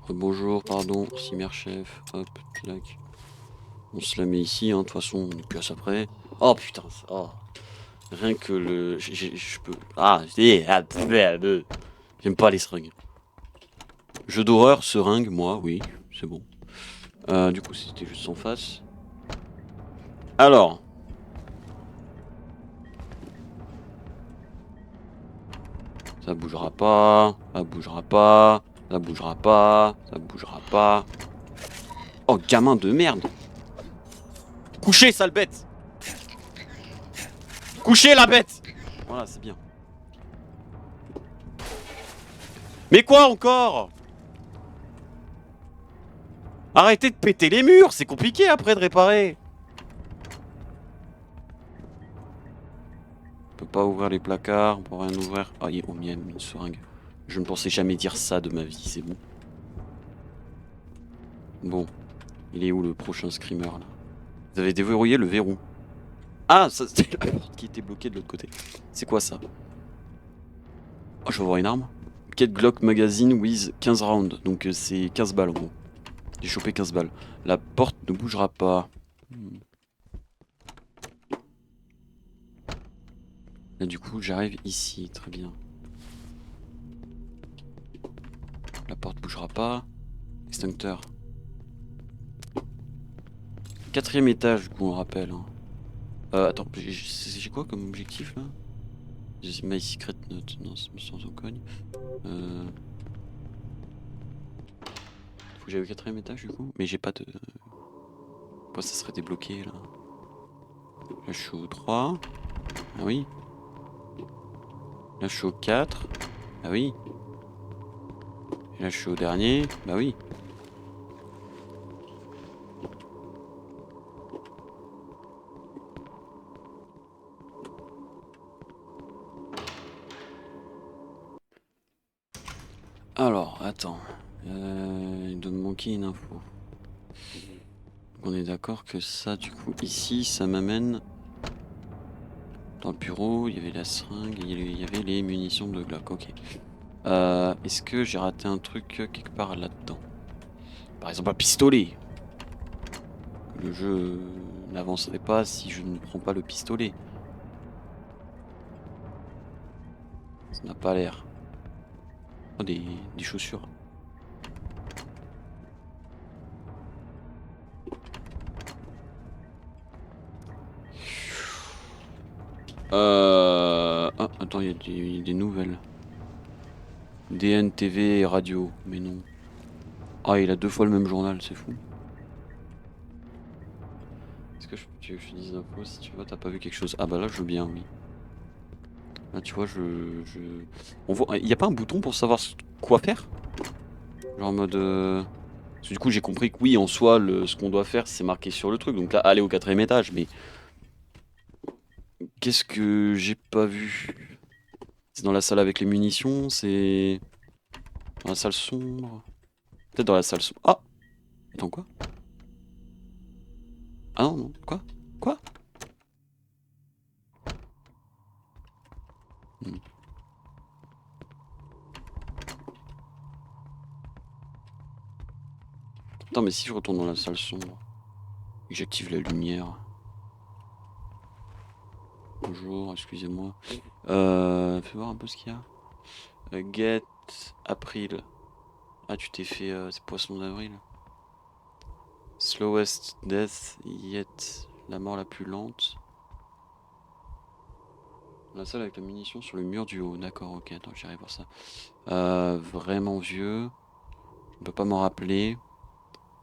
Bonjour, pardon, Cimer chef. Hop, clac. On se la met ici, hein. De toute façon, on n'est plus à ça près. Oh putain, oh. Rien que le... Je peux... Ah, j'aime pas les seringues. Jeu d'horreur, seringue, moi, oui, c'est bon. Du coup, c'était juste en face. Alors. Ça bougera pas, ça bougera pas, ça bougera pas, ça bougera pas. Oh, gamin de merde! Couchez, sale bête! Couchez, la bête! Voilà, c'est bien. Mais quoi encore? Arrêtez de péter les murs, c'est compliqué après de réparer. On peut pas ouvrir les placards, on peut rien ouvrir. Ah, on m'y a mis une seringue. Je ne pensais jamais dire ça de ma vie, c'est bon. Bon, il est où le prochain screamer là? Vous avez déverrouillé le verrou. Ah, ça c'était la porte qui était bloquée de l'autre côté. C'est quoi ça? Oh, je vais voir une arme. Get Glock Magazine with 15 rounds. Donc c'est 15 balles en gros. J'ai chopé 15 balles. La porte ne bougera pas. Là du coup j'arrive ici. Très bien. La porte bougera pas. Extincteur. 4ème étage du coup on rappelle. Hein. Attends, j'ai quoi comme objectif là? My secret note. Non, c'est sans cogne. Faut que j'aille au 4ème étage du coup. Mais j'ai pas de... Pourquoi ça serait débloqué là? Là je suis au 3. Ah oui. Là je suis au 4. Ah oui. Et là je suis au dernier. Bah oui. Alors, attends. Il doit me manquer une info. Donc on est d'accord que ça, du coup, ici, ça m'amène dans le bureau. Il y avait la seringue, il y avait les munitions de Glock. Ok. Est-ce que j'ai raté un truc quelque part là-dedans? Par exemple un pistolet. Le jeu n'avancerait pas si je ne prends pas le pistolet. Ça n'a pas l'air. Oh, des chaussures. Ah, attends, il y a des nouvelles. DN, TV et radio. Mais non. Ah, il a 2 fois le même journal, c'est fou. Est-ce que tu veux que je te dise l'info si tu vois, t'as pas vu quelque chose? Ah bah là, je veux bien, oui. Là, tu vois, On voit... Il n'y a pas un bouton pour savoir quoi faire? Genre en mode... Parce que du coup, j'ai compris que oui, en soi, ce qu'on doit faire, c'est marqué sur le truc. Donc là, aller au 4e étage, mais... Qu'est-ce que j'ai pas vu? C'est dans la salle avec les munitions, c'est... Dans la salle sombre... Peut-être dans la salle sombre... Ah! Attends, quoi? Ah non, non, quoi? Quoi? Hmm. Attends, mais si je retourne dans la salle sombre, et que j'active la lumière... Bonjour, excusez-moi. Fais voir un peu ce qu'il y a. Get April. Ah, tu t'es fait... c'est Poisson d'avril. Slowest death yet. La mort la plus lente. La salle avec la munition sur le mur du haut. D'accord, ok, attends, j'irai voir ça. Vraiment vieux. Je ne peux pas m'en rappeler.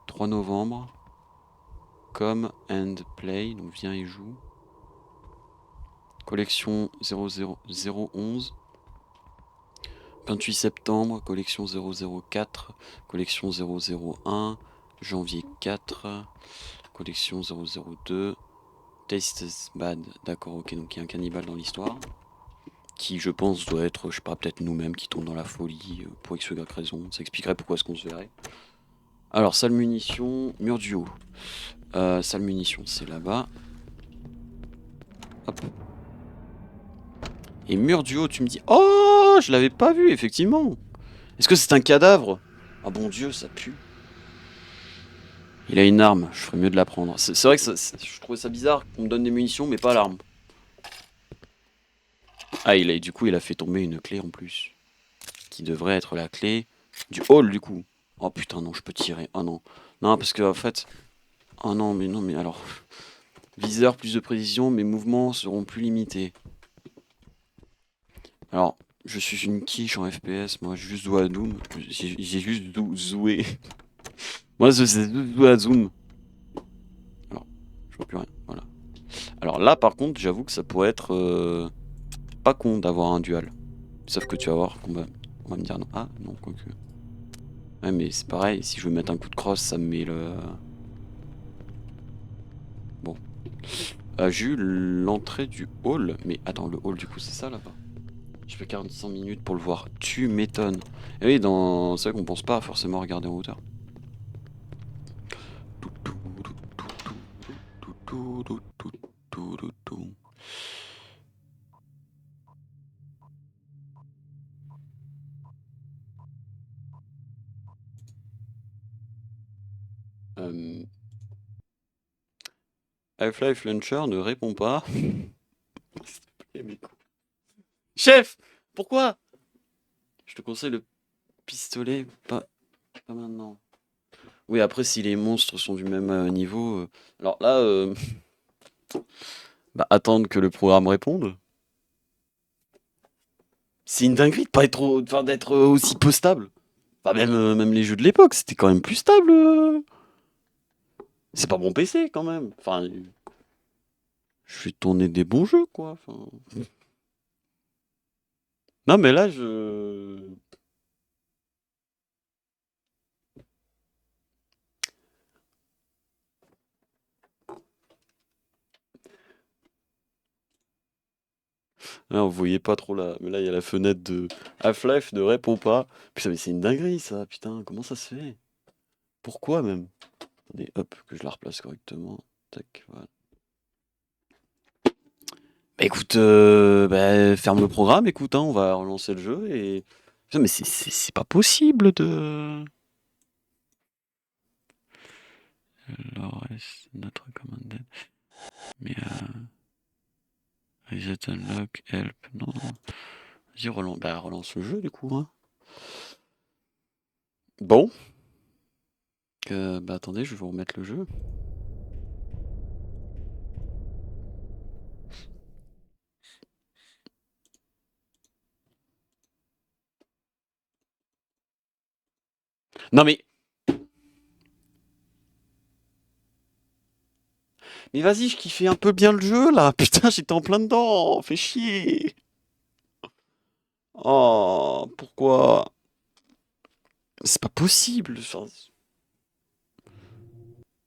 3 novembre. Come and play. Donc viens et joue. Collection 00011. 28 septembre. Collection 004. Collection 001. Janvier 4. Collection 002. Taste is bad. D'accord, ok, donc il y a un cannibale dans l'histoire. Qui, je pense, doit être, je sais pas, peut-être nous-mêmes qui tombent dans la folie pour X ou Y raison. Ça expliquerait pourquoi est-ce qu'on se verrait. Alors, salle munitions, mur du haut. Salle munitions, c'est là-bas. Hop. Et mur du haut, tu me dis... Oh, je l'avais pas vu, effectivement. Est-ce que c'est un cadavre? Ah bon Dieu, ça pue. Il a une arme, je ferais mieux de la prendre. C'est vrai que je trouvais ça bizarre qu'on me donne des munitions, mais pas l'arme. Ah, du coup, il a fait tomber une clé en plus. Qui devrait être la clé du hall, du coup. Oh putain, non, je peux tirer. Oh non. Non, parce que en fait... Oh non, mais alors... Viseur, plus de précision, mes mouvements seront plus limités. Alors, je suis une quiche en FPS, moi, j'ai juste joué à Doom. J'ai juste joué. Moi, c'est joué à Zoom. Alors, je vois plus rien, voilà. Alors là, par contre, j'avoue que ça pourrait être pas con d'avoir un duel. Sauf que tu vas voir on va me dire non. Ah, non, quoique. Ouais, mais c'est pareil, si je veux mettre un coup de crosse, ça me met le... Bon. J'ai eu l'entrée du hall. Mais attends, le hall, du coup, c'est ça, là-bas? Je fais 45 minutes pour le voir. Tu m'étonnes. Et oui, c'est vrai qu'on pense pas forcément regarder en hauteur. Half-Life Launcher ne répond pas. Chef, pourquoi? Je te conseille le pistolet, pas maintenant. Oui, après, si les monstres sont du même niveau... Alors là, bah, attendre que le programme réponde. C'est une dinguerie de pas être, enfin, d'être aussi peu stable. Enfin, même les jeux de l'époque, c'était quand même plus stable. C'est pas mon PC, quand même. Enfin, je fais tourner des bons jeux, quoi. Enfin... Non, mais là, Là, on voyait pas trop là. Mais là, il y a la fenêtre de Half-Life ne répond pas. Putain, mais c'est une dinguerie, ça. Putain, comment ça se fait? Pourquoi, même? Attendez, hop, que je la replace correctement. Tac, voilà. Bah écoute, bah, ferme le programme, écoute, hein, on va relancer le jeu et... Putain, mais c'est pas possible de... Lore is not recommended. Mais reset unlock, help, non. Vas-y, relance le jeu du coup. Hein. Bon. Bah attendez, je vais vous remettre le jeu. Non mais... Mais vas-y, je kiffais un peu bien le jeu là. Putain, j'étais en plein dedans. Fais chier. Oh, pourquoi? C'est pas possible.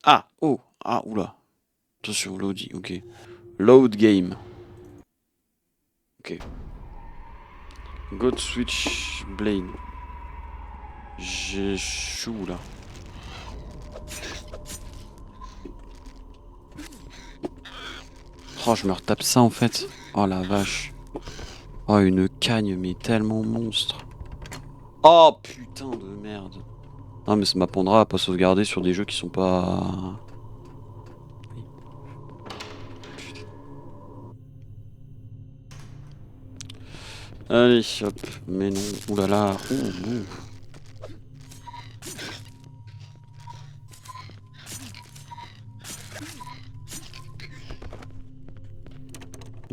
Ah, oh, ah, oula. Attention, loading, ok. Load game. Ok. God switch blade. J'ai chou là. Oh, je me retape ça en fait. Oh la vache. Oh, une cagne, mais tellement monstre. Oh putain de merde. Non, mais ça m'apprendra à pas sauvegarder sur des jeux qui sont pas. Allez, hop. Mais non. Oulala. Ouh.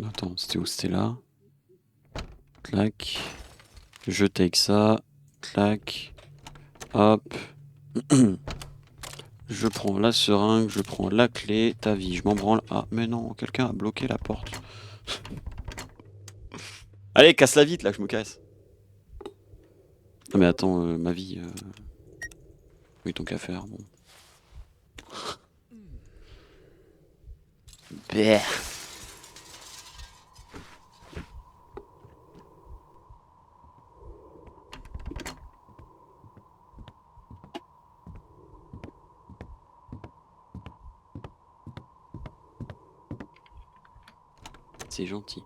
Attends, c'était où? C'était là. Clac. Je take ça. Clac. Hop. Je prends la seringue, je prends la clé. Ta vie, je m'en branle. Ah, mais non, quelqu'un a bloqué la porte. Allez, casse-la vite, là, que je me casse. Ah, mais attends, ma vie... Oui, tant qu'à faire, bon. Bleh. C'est gentil.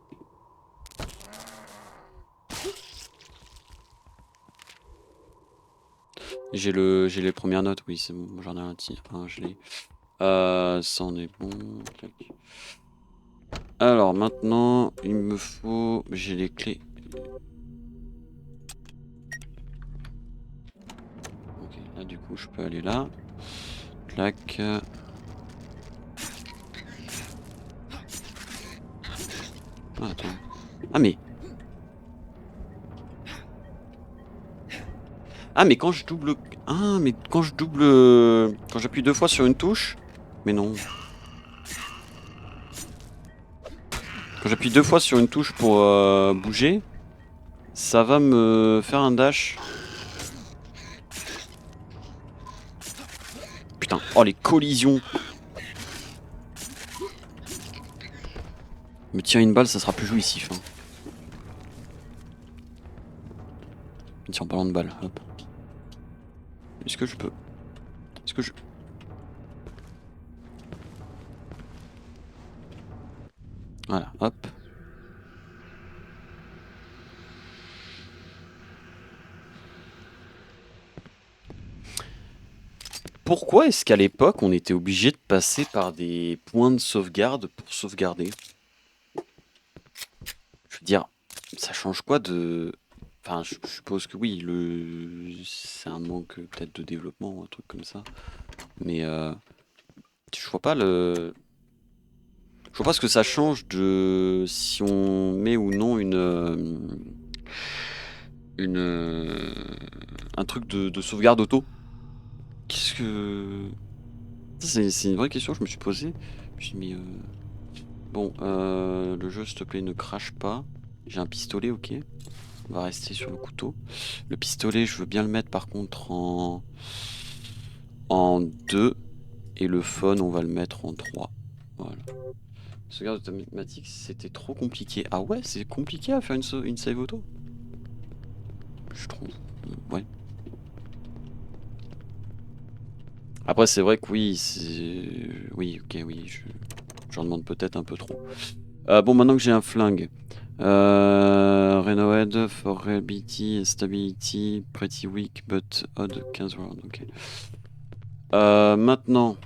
J'ai les premières notes, oui, c'est bon, j'en ai un petit. Ah, je l'ai. Ça en est bon. Clac. Alors maintenant, il me faut... J'ai les clés. Ok, là du coup, je peux aller là. Clac. Ah, attends. Ah mais... Ah mais quand je double... Ah mais quand je double... Quand j'appuie 2 fois sur une touche... Mais non. Quand j'appuie 2 fois sur une touche pour bouger, ça va me faire un dash. Putain, oh les collisions. Me tirer une balle, ça sera plus jouissif. Hein. Tiens, en parlant de balle, hop. Est-ce que je peux... Est-ce que je... Voilà, hop. Pourquoi est-ce qu'à l'époque, on était obligé de passer par des points de sauvegarde pour sauvegarder? Je veux dire, ça change quoi de... Enfin, je suppose que oui, c'est un manque peut-être de développement ou un truc comme ça. Mais je vois pas le... Je vois pas ce que ça change de si on met ou non un truc de sauvegarde auto. Qu'est-ce que... C'est une vraie question que je me suis posée. Je me suis dit, mais bon, le jeu, s'il te plaît, ne crache pas. J'ai un pistolet, ok. On va rester sur le couteau. Le pistolet, je veux bien le mettre par contre en 2. Et le phone, on va le mettre en 3. Voilà. Sauvegarde automatique, c'était trop compliqué. Ah ouais, c'est compliqué à faire une save auto? Je trouve. Ouais. Après, c'est vrai que oui, oui, ok, oui, j'en demande peut-être un peu trop. Bon, maintenant que j'ai un flingue. Renoed for reliability, stability, pretty weak, but odd 15 rounds, ok. Maintenant,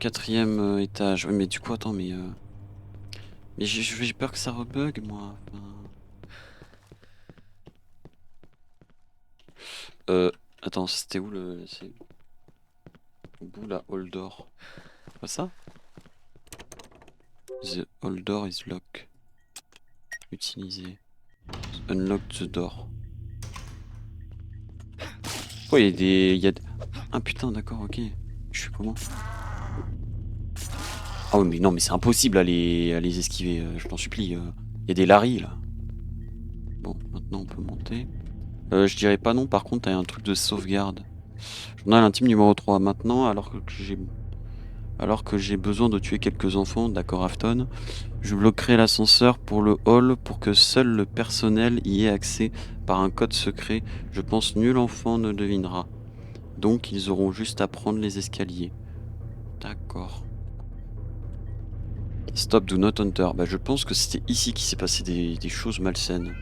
4e étage. Ouais, mais du coup, attends, mais... Mais j'ai peur que ça rebug, moi. Enfin... Attends, c'était où le... C'est au bout, la hall door. Pas ça? The hall door is locked. Utiliser. Unlock the door. Oh, il y a des... Il y a... Ah putain, d'accord, ok. Je suis comment? Ah oui, mais non, mais c'est impossible à les esquiver, je t'en supplie. Il y a des Larry, là. Bon, maintenant on peut monter. Je dirais pas non, par contre, t'as un truc de sauvegarde. Journal intime numéro 3. Maintenant, alors que j'ai besoin de tuer quelques enfants, d'accord Afton, je bloquerai l'ascenseur pour le hall pour que seul le personnel y ait accès par un code secret. Je pense nul enfant ne devinera. Donc ils auront juste à prendre les escaliers. D'accord. Stop, do not enter. Bah je pense que c'était ici qu'il s'est passé des choses malsaines.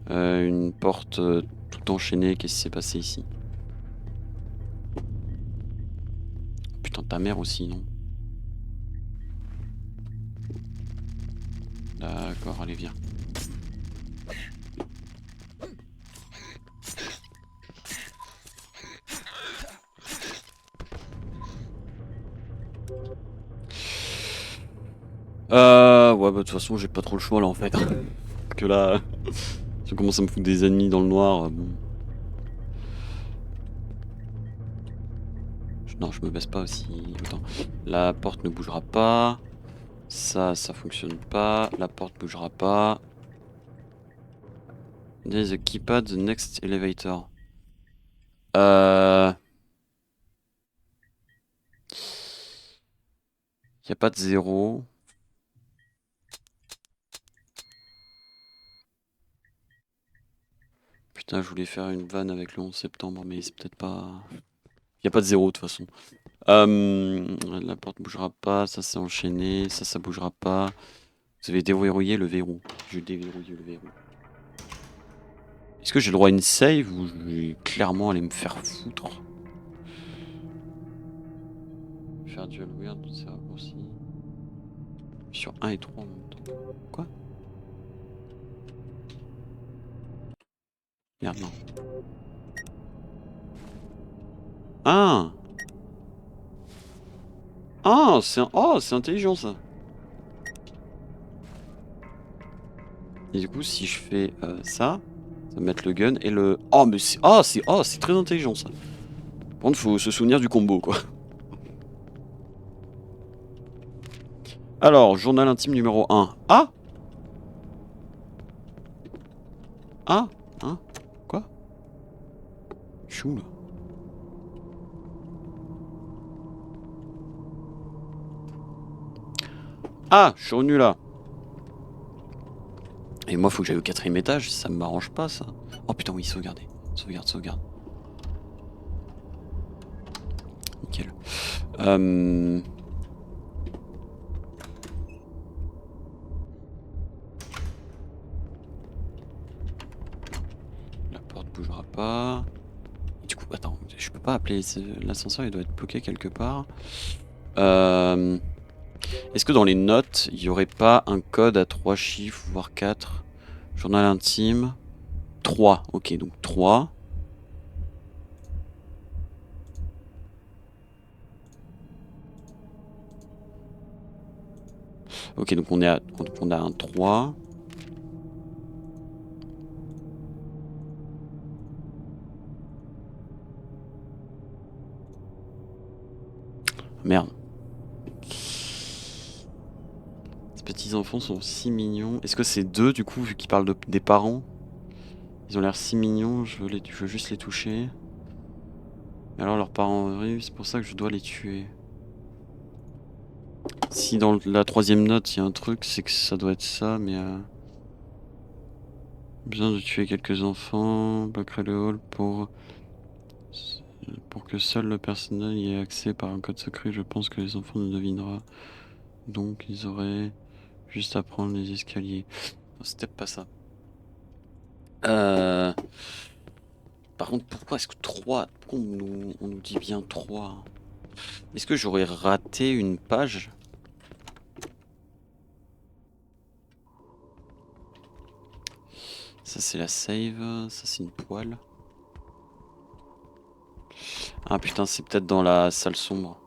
Une porte tout enchaînée, qu'est-ce qui s'est passé ici? Putain, ta mère aussi, non? D'accord, allez, viens. Ouais, bah de toute façon, j'ai pas trop le choix là en fait. Que là, je commence à me foutre des ennemis dans le noir. Bon. Non, je me baisse pas aussi. Attends. La porte ne bougera pas. Ça fonctionne pas. La porte bougera pas. There's a keypad, the next elevator. Y a pas de 0. Putain, je voulais faire une vanne avec le 11 septembre, mais c'est peut-être pas... Y a pas de 0 de toute façon. La porte bougera pas, ça c'est enchaîné, ça bougera pas. Vous avez déverrouillé le verrou. Je déverrouille le verrou. Est-ce que j'ai le droit à une save ou je vais clairement aller me faire foutre? Faire duel weird, c'est raccourci. Sur 1 et 3 en même temps. Quoi? Merde, non. Ah! Ah, c'est intelligent ça. Et du coup, si je fais ça, ça va mettre le gun et le... Oh, mais c'est... c'est très intelligent ça. Par contre, faut se souvenir du combo, quoi. Alors, journal intime numéro 1. Ah! Ah! Hein? Quoi? Chou, là. Ah! Je suis revenu là. Et moi, faut que j'aille au 4ème étage, ça m'arrange pas, ça. Oh putain, oui, sauvegarder. Sauvegarde. Nickel. La porte bougera pas. Du coup, attends, je peux pas appeler l'ascenseur, il doit être bloqué quelque part. Est-ce que dans les notes, il y aurait pas un code à 3 chiffres, voire 4? Journal intime. 3, ok, donc 3. Ok, donc on a un 3. Merde. Ces petits enfants sont si mignons. Est-ce que c'est 2 du coup, vu qu'ils parlent des parents? Ils ont l'air si mignons, je veux juste les toucher. Et alors leurs parents arrivent, c'est pour ça que je dois les tuer. Si dans la 3ème note il y a un truc, c'est que ça doit être ça, mais... Besoin de tuer quelques enfants, bloquerai le hall pour que seul le personnel y ait accès par un code secret. Je pense que les enfants ne devinera. Donc ils auraient juste à prendre les escaliers. Non, c'était pas ça. Par contre, pourquoi est-ce que 3? Pourquoi on nous dit bien 3? Est-ce que j'aurais raté une page? Ça c'est la save, ça c'est une poêle. Ah putain, c'est peut-être dans la salle sombre.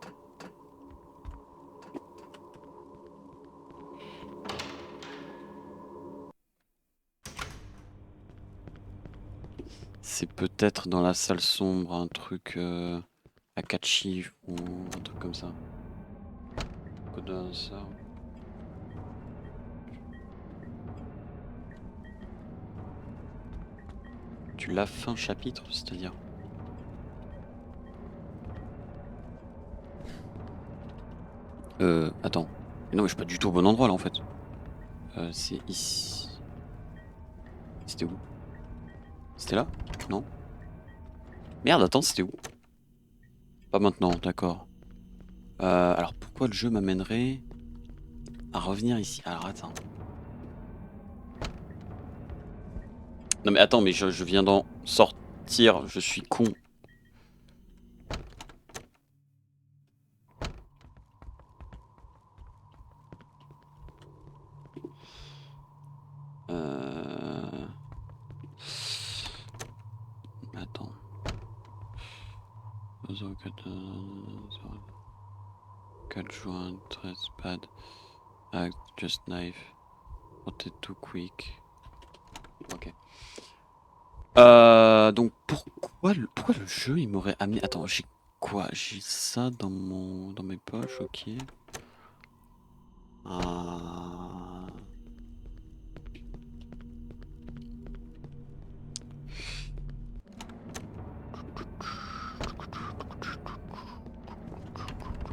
C'est peut-être dans la salle sombre un truc à 4 chiffres ou un truc comme ça. Code d'ascenseur. Tu l'as fin chapitre, c'est-à-dire? Attends. Non, mais je suis pas du tout au bon endroit là en fait. C'est ici. C'était où? C'était là? Non? Merde, attends, c'était où? Pas maintenant, d'accord. Alors pourquoi le jeu m'amènerait à revenir ici? Alors attends. Non mais attends, mais je viens d'en sortir, je suis con. Attends. Cut joint, trace pad, act, just knife, rotate too quick. Ok. Donc pourquoi le jeu il m'aurait amené. Attends, j'ai quoi? J'ai ça dans mes poches, ok. Ah.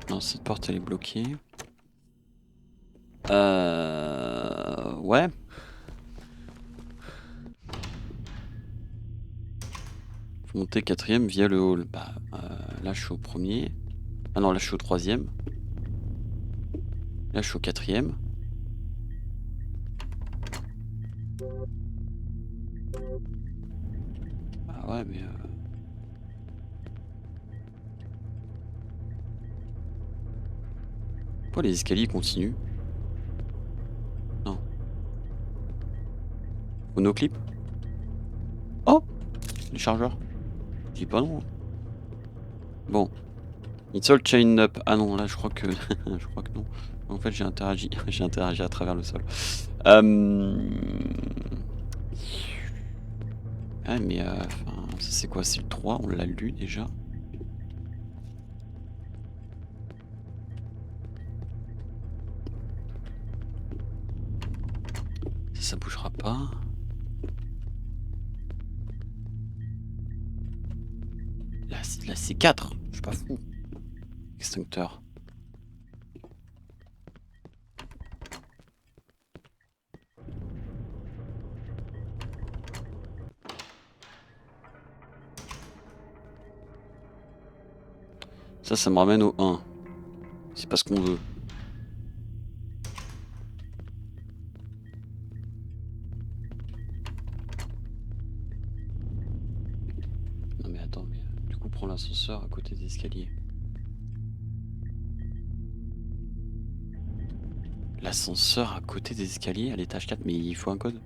Non, cette porte elle est bloquée. Ouais. Faut monter 4ème via le hall. Bah, là je suis au premier. Ah non, là je suis au 3ème. Là je suis au 4ème. Ah ouais, mais. Pourquoi les escaliers continuent? Non. Monoclip? Oh! Les chargeurs. Je dis pas non. Bon. It's all chained up. Ah non, là je crois que. Je crois que non. En fait, j'ai interagi. J'ai interagi à travers le sol. Ah, mais. Ça c'est quoi? C'est le 3, on l'a lu déjà. Ça bougera pas. Là c'est 4. Je suis pas fou. Extincteur. Ça me ramène au 1. C'est pas ce qu'on veut. Non mais attends, mais du coup prends l'ascenseur à côté des escaliers. L'ascenseur à côté des escaliers à l'étage 4, mais il faut un code.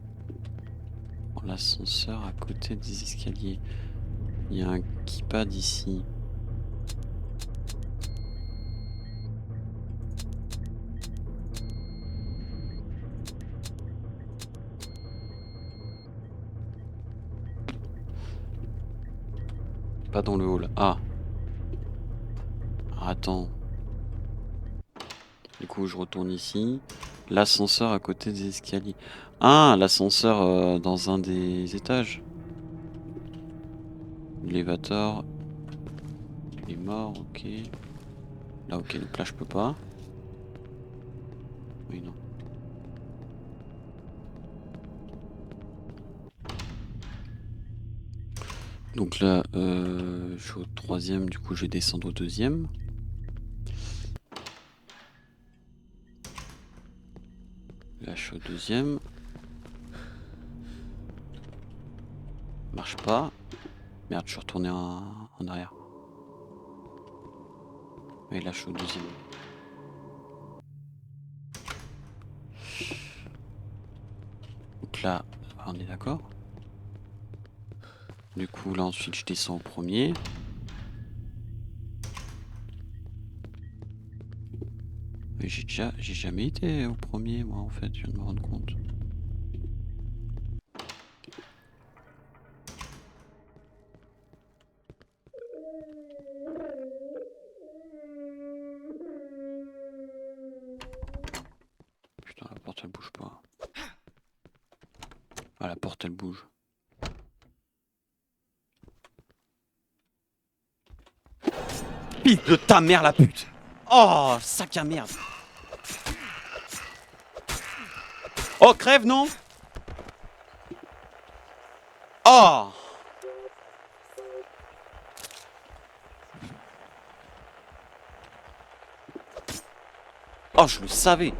Prends l'ascenseur à côté des escaliers. Il y a un keypad ici. Pas dans le hall. Ah. Attends. Du coup, je retourne ici. L'ascenseur à côté des escaliers. Ah, l'ascenseur dans un des étages. L'élévateur. Il est mort, ok. Là, ok, donc là, je peux pas. Oui, non. Donc là, je suis au 3ème, du coup, je vais descendre au 2ème. Là, je suis au 2ème. Marche pas. Merde, je suis retourné en arrière. Et là, je suis au deuxième. Donc là, on est d'accord. Du coup, là, ensuite, je descends au premier. Mais j'ai jamais été au premier, moi, en fait, je viens de me rendre compte. Putain, la porte, elle bouge pas. Ah, la porte, elle bouge. Fils de ta mère, la pute! Oh, sac à merde! Oh, crève, non? Oh! Oh, je le savais!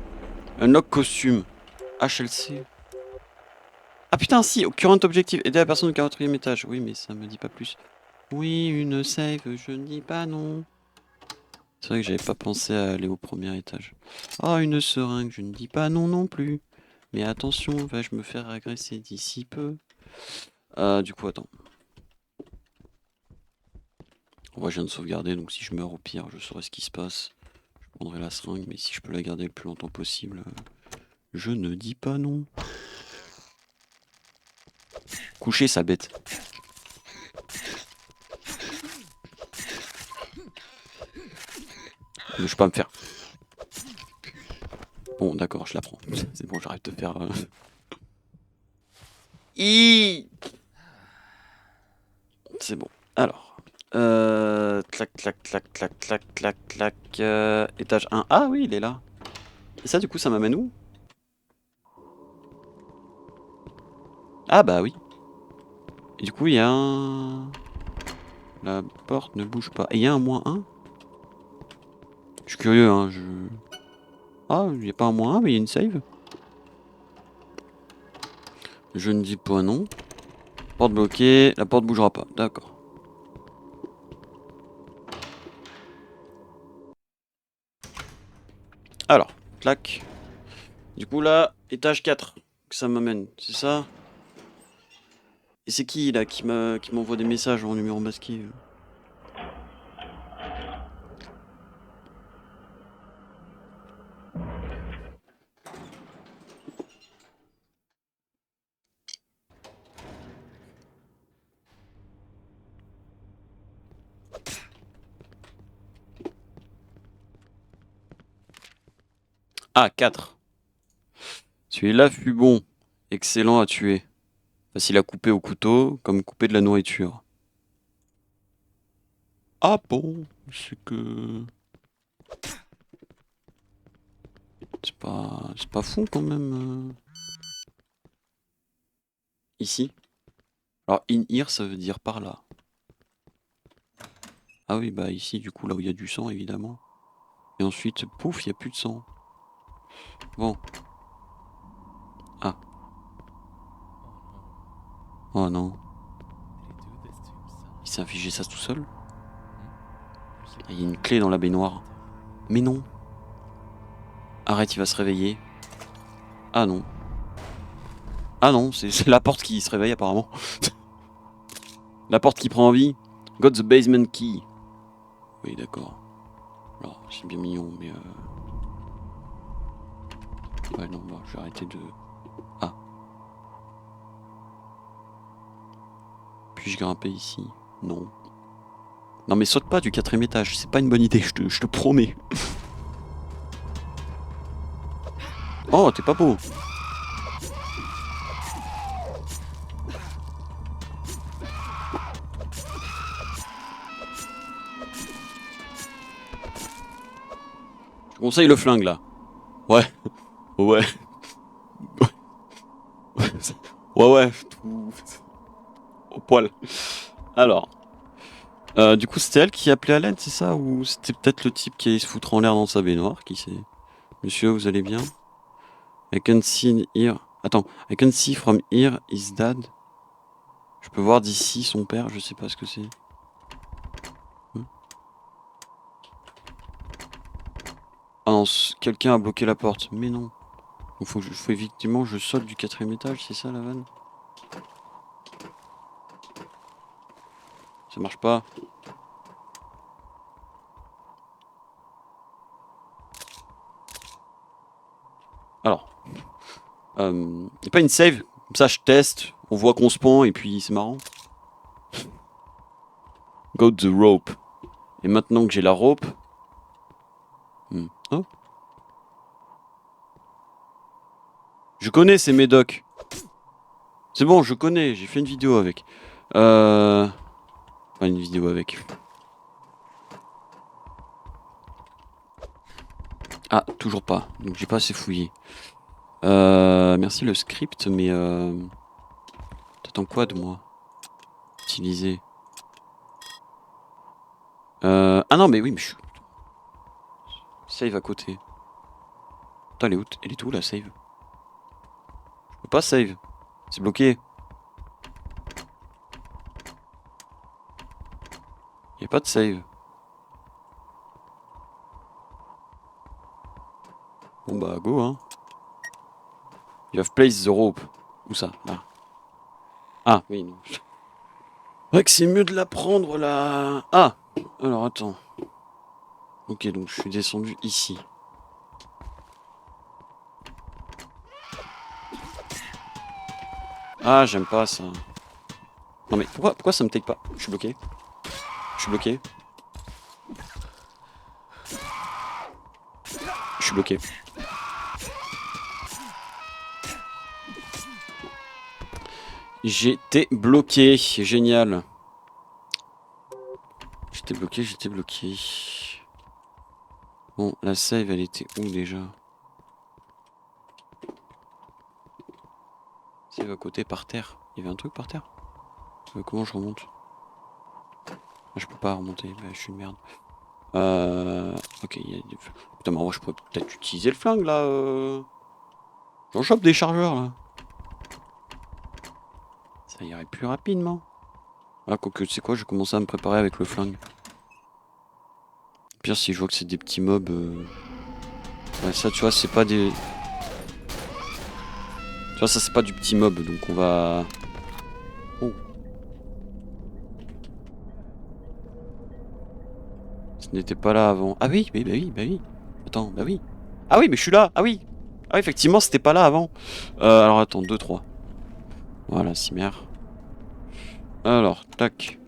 Un autre costume. HLC. Ah putain, si, au current objectif. Aider la personne au 44e étage. Oui, mais ça me dit pas plus. Oui, une save, je ne dis pas non. C'est vrai que j'avais pas pensé à aller au premier étage. Ah, une seringue, je ne dis pas non non plus. Mais attention, vais-je me faire agresser d'ici peu? Du coup, attends. Moi, je viens de sauvegarder, donc si je meurs au pire, je saurai ce qui se passe. Je prendrai la seringue, mais si je peux la garder le plus longtemps possible, je ne dis pas non. Coucher, sa bête. Je peux pas me faire. Bon, d'accord, je la prends. C'est bon, j'arrête de faire. C'est bon. Alors. Clac, clac, clac, clac, clac, clac, clac. Étage 1. Ah oui, il est là. Et ça, du coup, ça m'amène où? Ah bah oui. Et du coup, il y a un... La porte ne bouge pas. Et il y a un -1? Je suis curieux, hein, Ah, il n'y a pas un -1, mais il y a une save. Je ne dis pas non. Porte bloquée, la porte bougera pas. D'accord. Alors, clac. Du coup, là, étage 4, que ça m'amène, c'est ça? Et c'est qui, là, qui m'envoie des messages en numéro masqué? Ah, 4. Celui-là fut bon. Excellent à tuer. Facile à couper au couteau, comme couper de la nourriture. Ah bon? C'est que... C'est pas fou quand même. Ici. Alors, in here, ça veut dire par là. Ah oui, bah ici, du coup, là où il y a du sang, évidemment. Et ensuite, pouf, il n'y a plus de sang. Bon. Ah. Oh non. Il s'est infligé ça tout seul? Il y a une clé dans la baignoire. Mais non. Arrête, il va se réveiller. Ah non. Ah non, c'est la porte qui se réveille apparemment. La porte qui prend vie. Got the basement key. Oui, d'accord. Alors, c'est bien mignon, mais ouais, non, bah, je vais arrêter de... Ah. Puis-je grimper ici? Non. Non mais saute pas du 4ème étage, c'est pas une bonne idée, je te promets. Oh, t'es pas beau. Je conseille le flingue là. Ouais. Ouais. Ouais, ouais. Au poil. Alors. Du coup, c'était elle qui appelait à l'aide, c'est ça? Ou c'était peut-être le type qui allait se foutre en l'air dans sa baignoire, qui sait? Monsieur, vous allez bien? I can see here. Attends. I can see from here is dad. Je peux voir d'ici son père, je sais pas ce que c'est. Ah non, quelqu'un a bloqué la porte. Mais non. Il faut effectivement que je saute du 4ème étage, c'est ça la vanne? Ça marche pas. Alors. Y'a pas une save? Comme ça je teste, on voit qu'on se pend et puis c'est marrant. Got the rope. Et maintenant que j'ai la rope... Oh. Je connais ces médocs. C'est bon, je connais, j'ai fait une vidéo avec. Pas une vidéo avec. Ah, toujours pas. Donc j'ai pas assez fouillé. Merci le script, mais t'attends quoi de moi? Utiliser. Ah non, mais oui, mais je... Save à côté. Attends, elle est où la save? Je peux pas save. C'est bloqué. Y'a pas de save. Bon bah go hein. You have placed the rope. Où ça? Là. Ah oui non. Ouais que c'est mieux de la prendre là. Ah. Alors attends. Ok donc je suis descendu ici. Ah j'aime pas ça. Non mais pourquoi ça me take pas? Je suis bloqué. Je suis bloqué. Je suis bloqué. J'étais bloqué, génial. J'étais bloqué. Bon, la save, elle était où déjà? Save à côté, par terre. Il y avait un truc par terre? Comment je remonte? Je peux pas remonter, bah, je suis une merde. Ok, il y a des... Putain, mais moi je pourrais peut-être utiliser le flingue là. J'en chope des chargeurs là. Ça irait plus rapidement. Ah, quoique, tu sais quoi, je vais commencer à me préparer avec le flingue. Pire, si je vois que c'est des petits mobs. Ouais, ça, tu vois, c'est pas des. Tu vois, ça, c'est pas du petit mob, donc on va. Oh. Ce n'était pas là avant. Ah oui, bah oui. Attends, bah oui. Ah oui, mais je suis là. Ah oui. Ah, effectivement, c'était pas là avant. Alors attends, 2, 3. Voilà, Cimer. Alors, tac.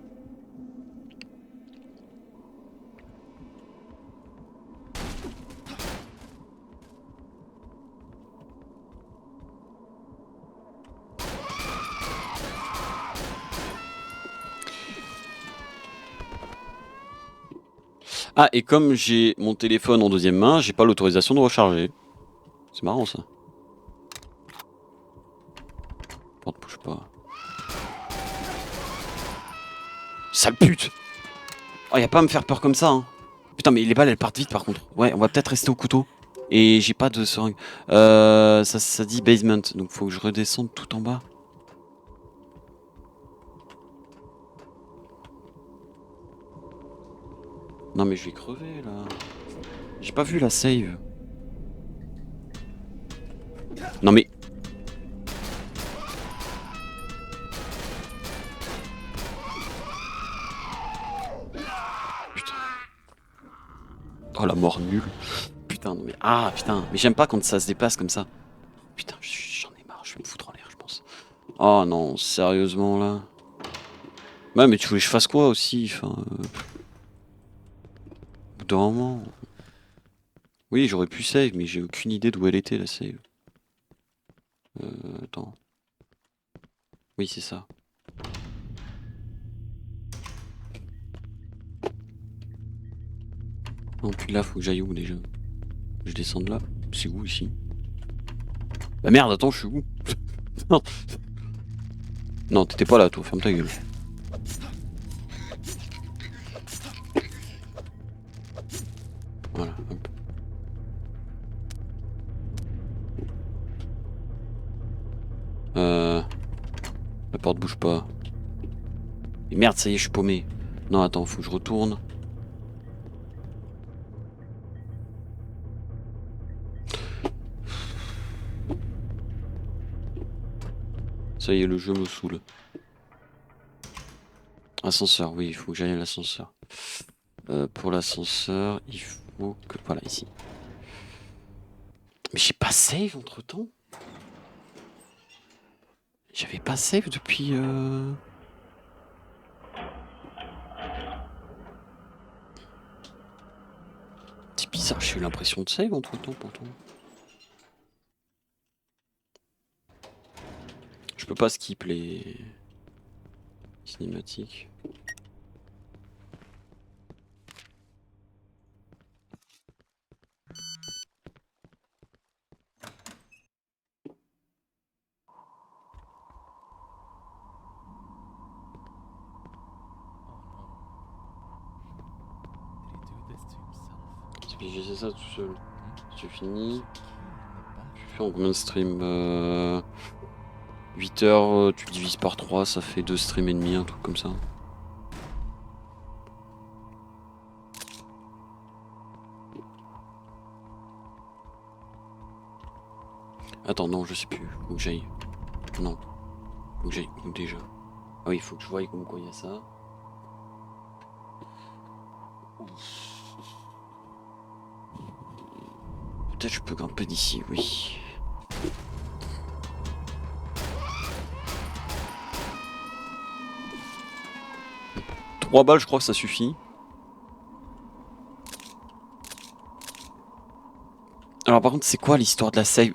Ah, et comme j'ai mon téléphone en deuxième main, j'ai pas l'autorisation de recharger. C'est marrant ça. Porte bouge pas. Sale pute! Oh, y'a pas à me faire peur comme ça, hein. Putain, mais les balles elles partent vite par contre. Ouais, on va peut-être rester au couteau. Et j'ai pas de seringue. Ça dit basement, donc faut que je redescende tout en bas. Non mais je vais crever là. J'ai pas vu la save. Non mais... Putain. Oh la mort nulle. Putain, non mais... Ah putain, mais j'aime pas quand ça se déplace comme ça. Putain, j'en ai marre, je vais me foutre en l'air je pense. Oh non, sérieusement là. Ouais mais tu voulais que je fasse quoi aussi, enfin... Au bout d'un moment... Oui j'aurais pu save, mais j'ai aucune idée d'où elle était la save. Attends. Oui c'est ça. Non puis là faut que j'aille où déjà? Je descends de là. C'est où ici? Bah merde, attends, je suis où? Non, non t'étais pas là toi, ferme ta gueule. Voilà, hop. La porte bouge pas. Mais merde, ça y est, je suis paumé. Non, attends, faut que je retourne. Ça y est, le jeu me saoule. Ascenseur, oui, il faut que j'aille à l'ascenseur. Pour l'ascenseur, il faut que... Voilà, ici. Mais j'ai pas save entre-temps. J'avais pas save depuis... C'est bizarre, j'ai eu l'impression de save entre-temps, pourtant. Je peux pas skip les... cinématiques. J'ai fait ça tout seul. C'est fini. Je fais en combien de streams 8 heures, tu divises par 3, ça fait 2 streams et demi, un truc comme ça. Attends, non, je sais plus. Faut que j'aille. Non. Faut que j'aille où déjà? Ah oui, il faut que je voie comme quoi il y a ça. Peut-être je peux grimper d'ici, oui. Trois balles, je crois que ça suffit. Alors par contre, c'est quoi l'histoire de la save?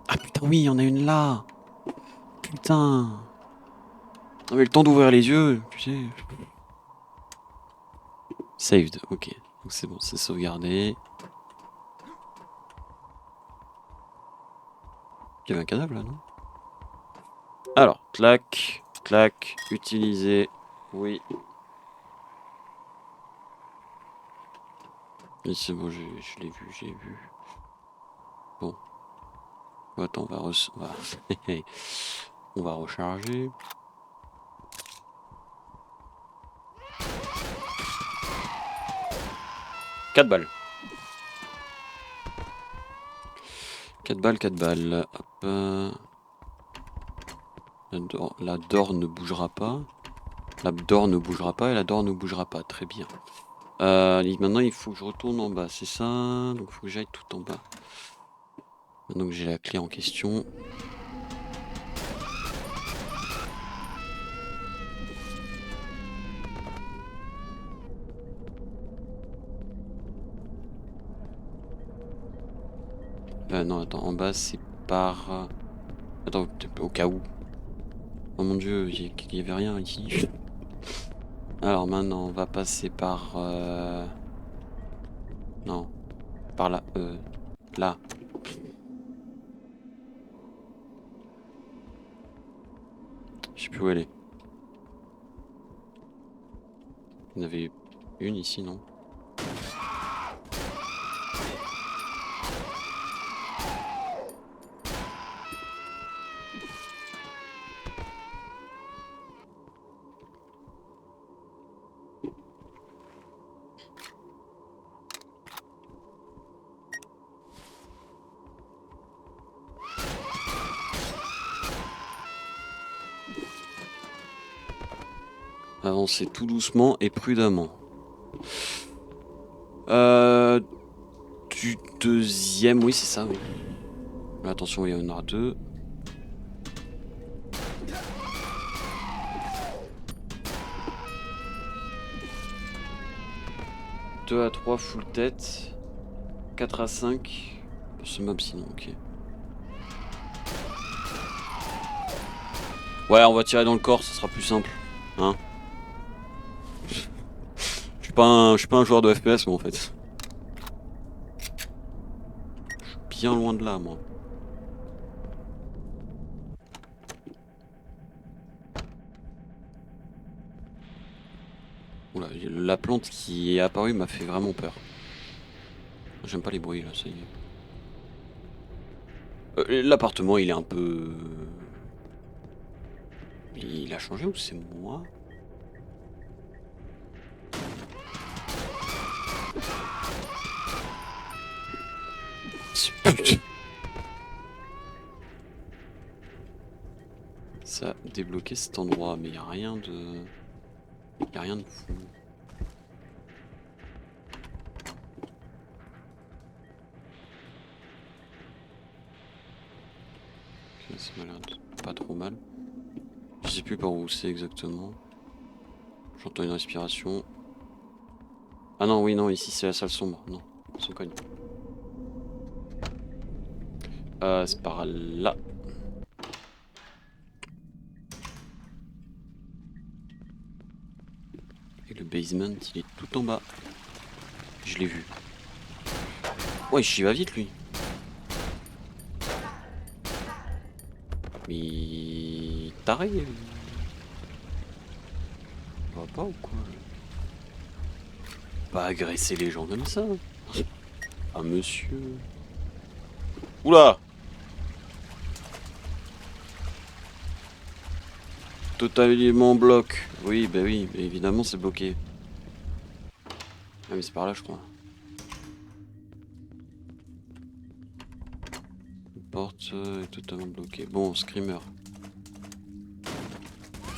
Ah putain, oui, il y en a une là. Putain. On avait le temps d'ouvrir les yeux, tu sais. Saved, ok. Donc c'est bon, c'est sauvegardé. Il y avait un cadavre là, non? Alors, clac, clac, utiliser. Oui. Oui, c'est bon, je l'ai vu, j'ai vu. Bon. Attends, on va recharger. Quatre balles. 4 balles, 4 balles. Hop. La door ne bougera pas. La door ne bougera pas et la door ne bougera pas. Très bien. Maintenant, il faut que je retourne en bas, c'est ça? Donc, il faut que j'aille tout en bas. Maintenant que j'ai la clé en question. Non, attends, en bas, c'est par... Attends, au cas où. Oh mon dieu, il y avait rien ici. Alors maintenant, on va passer par... Non. Par là. Là. Je sais plus où elle est. Il y en avait une ici, non? Avancez tout doucement et prudemment. Du deuxième, oui c'est ça, oui. Mais attention, il y en aura deux. Deux à 3 full tête. 4 à 5. Ce mob sinon, ok. Ouais, on va tirer dans le corps, ce sera plus simple. Hein? Je suis pas un joueur de FPS moi en fait. Je suis bien loin de là moi. Oula, la plante qui est apparue m'a fait vraiment peur. J'aime pas les bruits là, ça y est. L'appartement il est un peu... Il a changé ou c'est moi? Ça a débloqué cet endroit, mais y a rien de... Y a rien de fou. Ok, ça m'a l'air pas trop mal. Je sais plus par où c'est exactement. J'entends une respiration. Ah non, oui, non, ici c'est la salle sombre. Non, on cogne. C'est par là. Et le basement, il est tout en bas. Je l'ai vu. Ouais, j'y va vite, lui. Mais... Taré. Ça va pas ou quoi? Pas agresser les gens comme ça. Ah, monsieur. Oula! Totalement bloc. Oui, bah oui, mais évidemment c'est bloqué. Ah mais c'est par là je crois. La porte est totalement bloquée. Bon, screamer.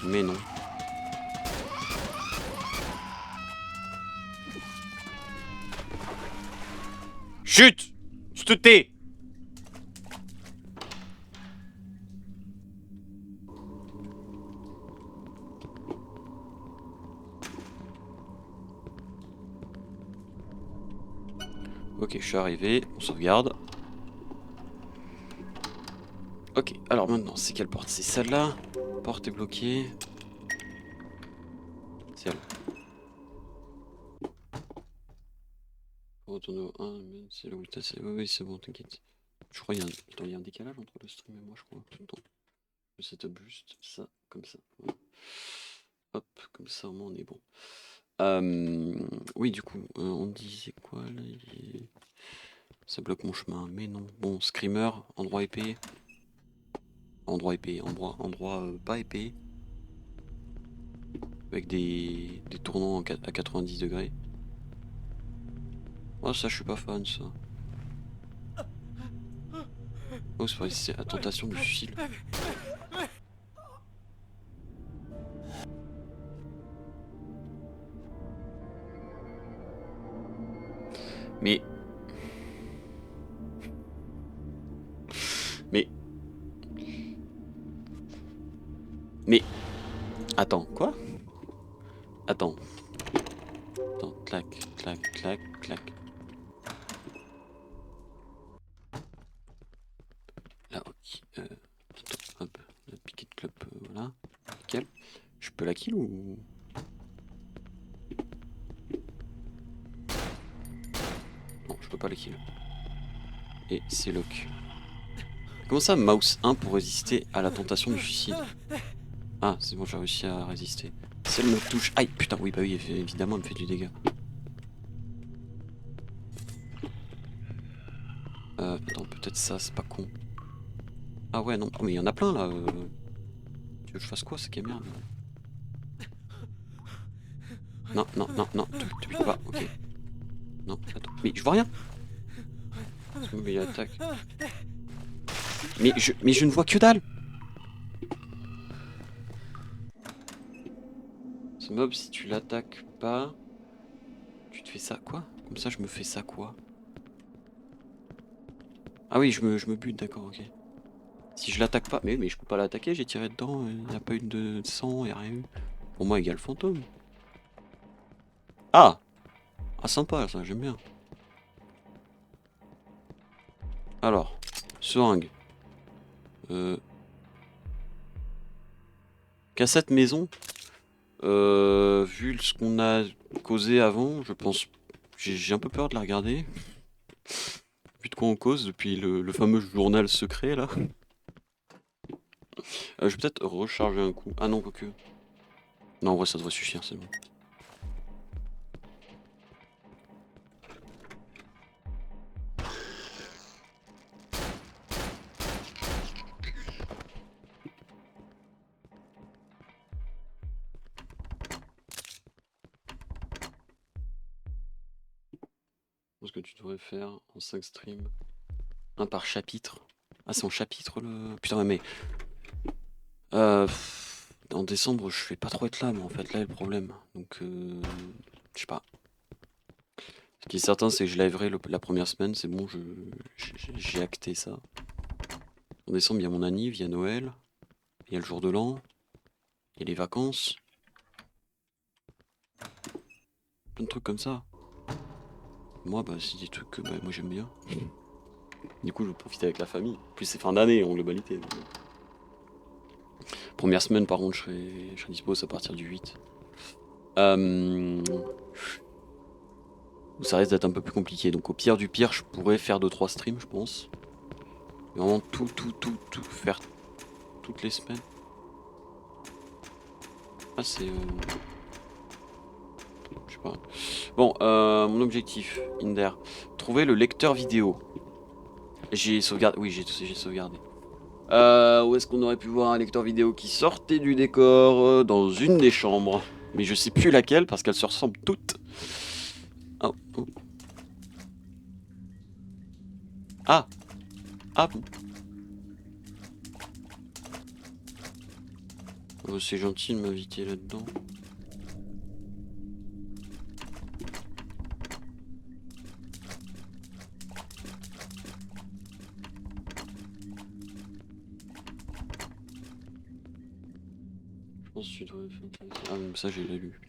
Mais non. Chut! Tu te tais! Ok, je suis arrivé, on sauvegarde. Ok, alors maintenant, c'est quelle porte? C'est celle-là. Porte est bloquée. C'est elle. Retourne au 1, mais c'est là où t'as... Oui, oui, c'est bon, t'inquiète. Je crois qu'il y a un... Attends, il y a un décalage entre le stream et moi, je crois, tout le temps. Le setup juste, ça, comme ça. Voilà. Hop, comme ça, au moins, on est bon. Oui, du coup, on disait quoi, là? Ça bloque mon chemin, mais non. Bon, screamer, endroit épais. Endroit épais, endroit pas épais. Avec des tournants à 90 degrés. Oh, ça, je suis pas fan, ça. Oh, c'est vrai, c'est la tentation du suicide. Mais... Mais... Mais... Attends, quoi? Attends. Attends, clac, clac, clac, clac. Là, ok. Attends, hop. La piquette club, voilà. Nickel. Je peux la kill ou... Non, je peux pas la kill. Et c'est lock. Comment ça, mouse 1 pour résister à la tentation du suicide? Ah, c'est bon, j'ai réussi à résister. Si elle me touche... Aïe, putain, oui, bah oui, évidemment, elle me fait du dégât. Attends, peut-être ça, c'est pas con. Ah ouais, non, oh, mais il y en a plein, là. Tu veux que je fasse quoi, ces merde? Non, non, non, non, tu piques pas, ok. Non, attends, mais je vois rien. Mais il attaque. Mais je ne vois que dalle. Ce mob, si tu l'attaques pas... Tu te fais ça, quoi? Comme ça, je me fais ça, quoi? Ah oui, je me bute, d'accord, ok. Si je l'attaque pas... Mais je peux pas l'attaquer, j'ai tiré dedans, il n'y a pas eu de sang, il n'y a rien eu. Pour moi, égal fantôme. Ah! Ah, sympa, ça, j'aime bien. Alors, seringue. Cassette maison. Vu ce qu'on a causé avant, je pense... J'ai un peu peur de la regarder. Vu de quoi on cause depuis le fameux journal secret, là. Je vais peut-être recharger un coup. Ah non, quoique. Non, en vrai, ça devrait suffire, c'est bon. Ce que tu devrais faire en 5 streams. Un par chapitre. Ah, c'est en chapitre le... Putain, mais... En décembre, je vais pas trop être là, mais en fait, là est le problème. Donc, je sais pas. Ce qui est certain, c'est que je liverai la première semaine, c'est bon, j'ai acté ça. En décembre, il y a mon anniv, il y a Noël, il y a le jour de l'an, il y a les vacances, plein de trucs comme ça. Moi, bah, c'est des trucs que bah, moi j'aime bien. Du coup, je vais profiter avec la famille. En plus, c'est fin d'année en globalité. Donc, première semaine, par contre, je serai dispo à partir du 8. Ça risque d'être un peu plus compliqué. Donc, au pire du pire, je pourrais faire 2-3 streams, je pense. Mais vraiment tout faire toutes les semaines. Ah, c'est. Je sais pas. Bon, mon objectif, Inder. Trouver le lecteur vidéo. J'ai sauvegardé. Oui, j'ai sauvegardé. Où est-ce qu'on aurait pu voir un lecteur vidéo qui sortait du décor dans une des chambres. Mais je sais plus laquelle parce qu'elles se ressemblent toutes. Oh, oh. Ah, ah bon. Oh, c'est gentil de m'inviter là-dedans. Je pense que tu dois faire ça. Ah, mais ça j'ai lu.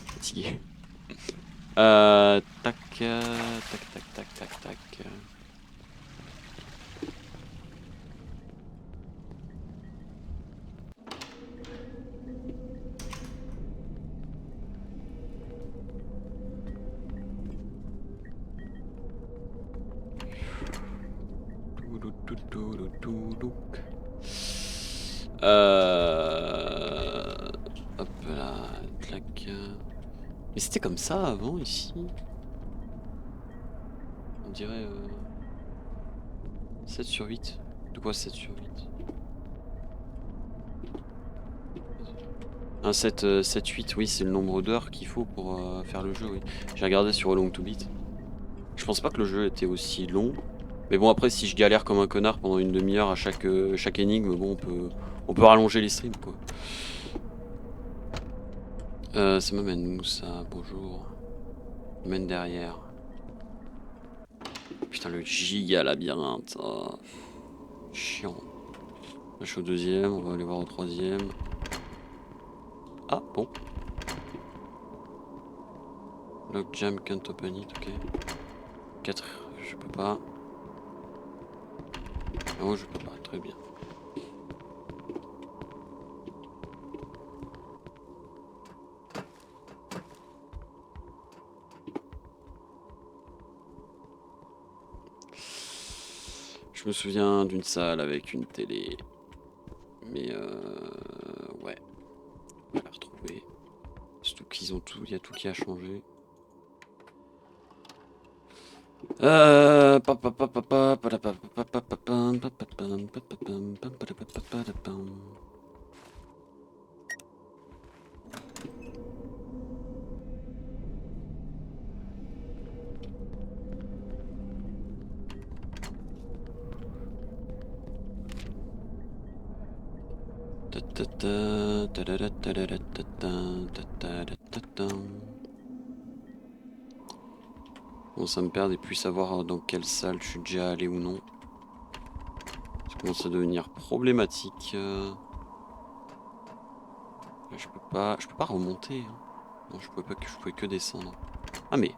Fatigué. Tac, tac. Hop là, clac. Mais c'était comme ça avant ici. On dirait 7 sur 8. De quoi 7 sur 8? Un 7-8, oui, c'est le nombre d'heures qu'il faut pour faire le jeu, oui. J'ai regardé sur Long to Beat. Je pense pas que le jeu était aussi long. Mais bon, après, si je galère comme un connard pendant une demi-heure à chaque énigme, bon, on peut rallonger les streams, quoi. Ça m'amène où ça? Bonjour. Ça m'amène derrière. Putain, le giga labyrinthe. Oh, chiant. Là, je suis au deuxième, on va aller voir au troisième. Ah, bon. Lock jam can't open it, ok. 4, je peux pas. Oh, je peux pas, très bien. Je me souviens d'une salle avec une télé. Mais ouais, on va la retrouver. Surtout qu'ils ont tout, il y a tout qui a changé. Bon, ça me perd et puis savoir dans quelle salle je suis déjà allé ou non. Ça commence à devenir problématique. Je peux pas remonter. Hein. Non, je pouvais que descendre. Ah mais.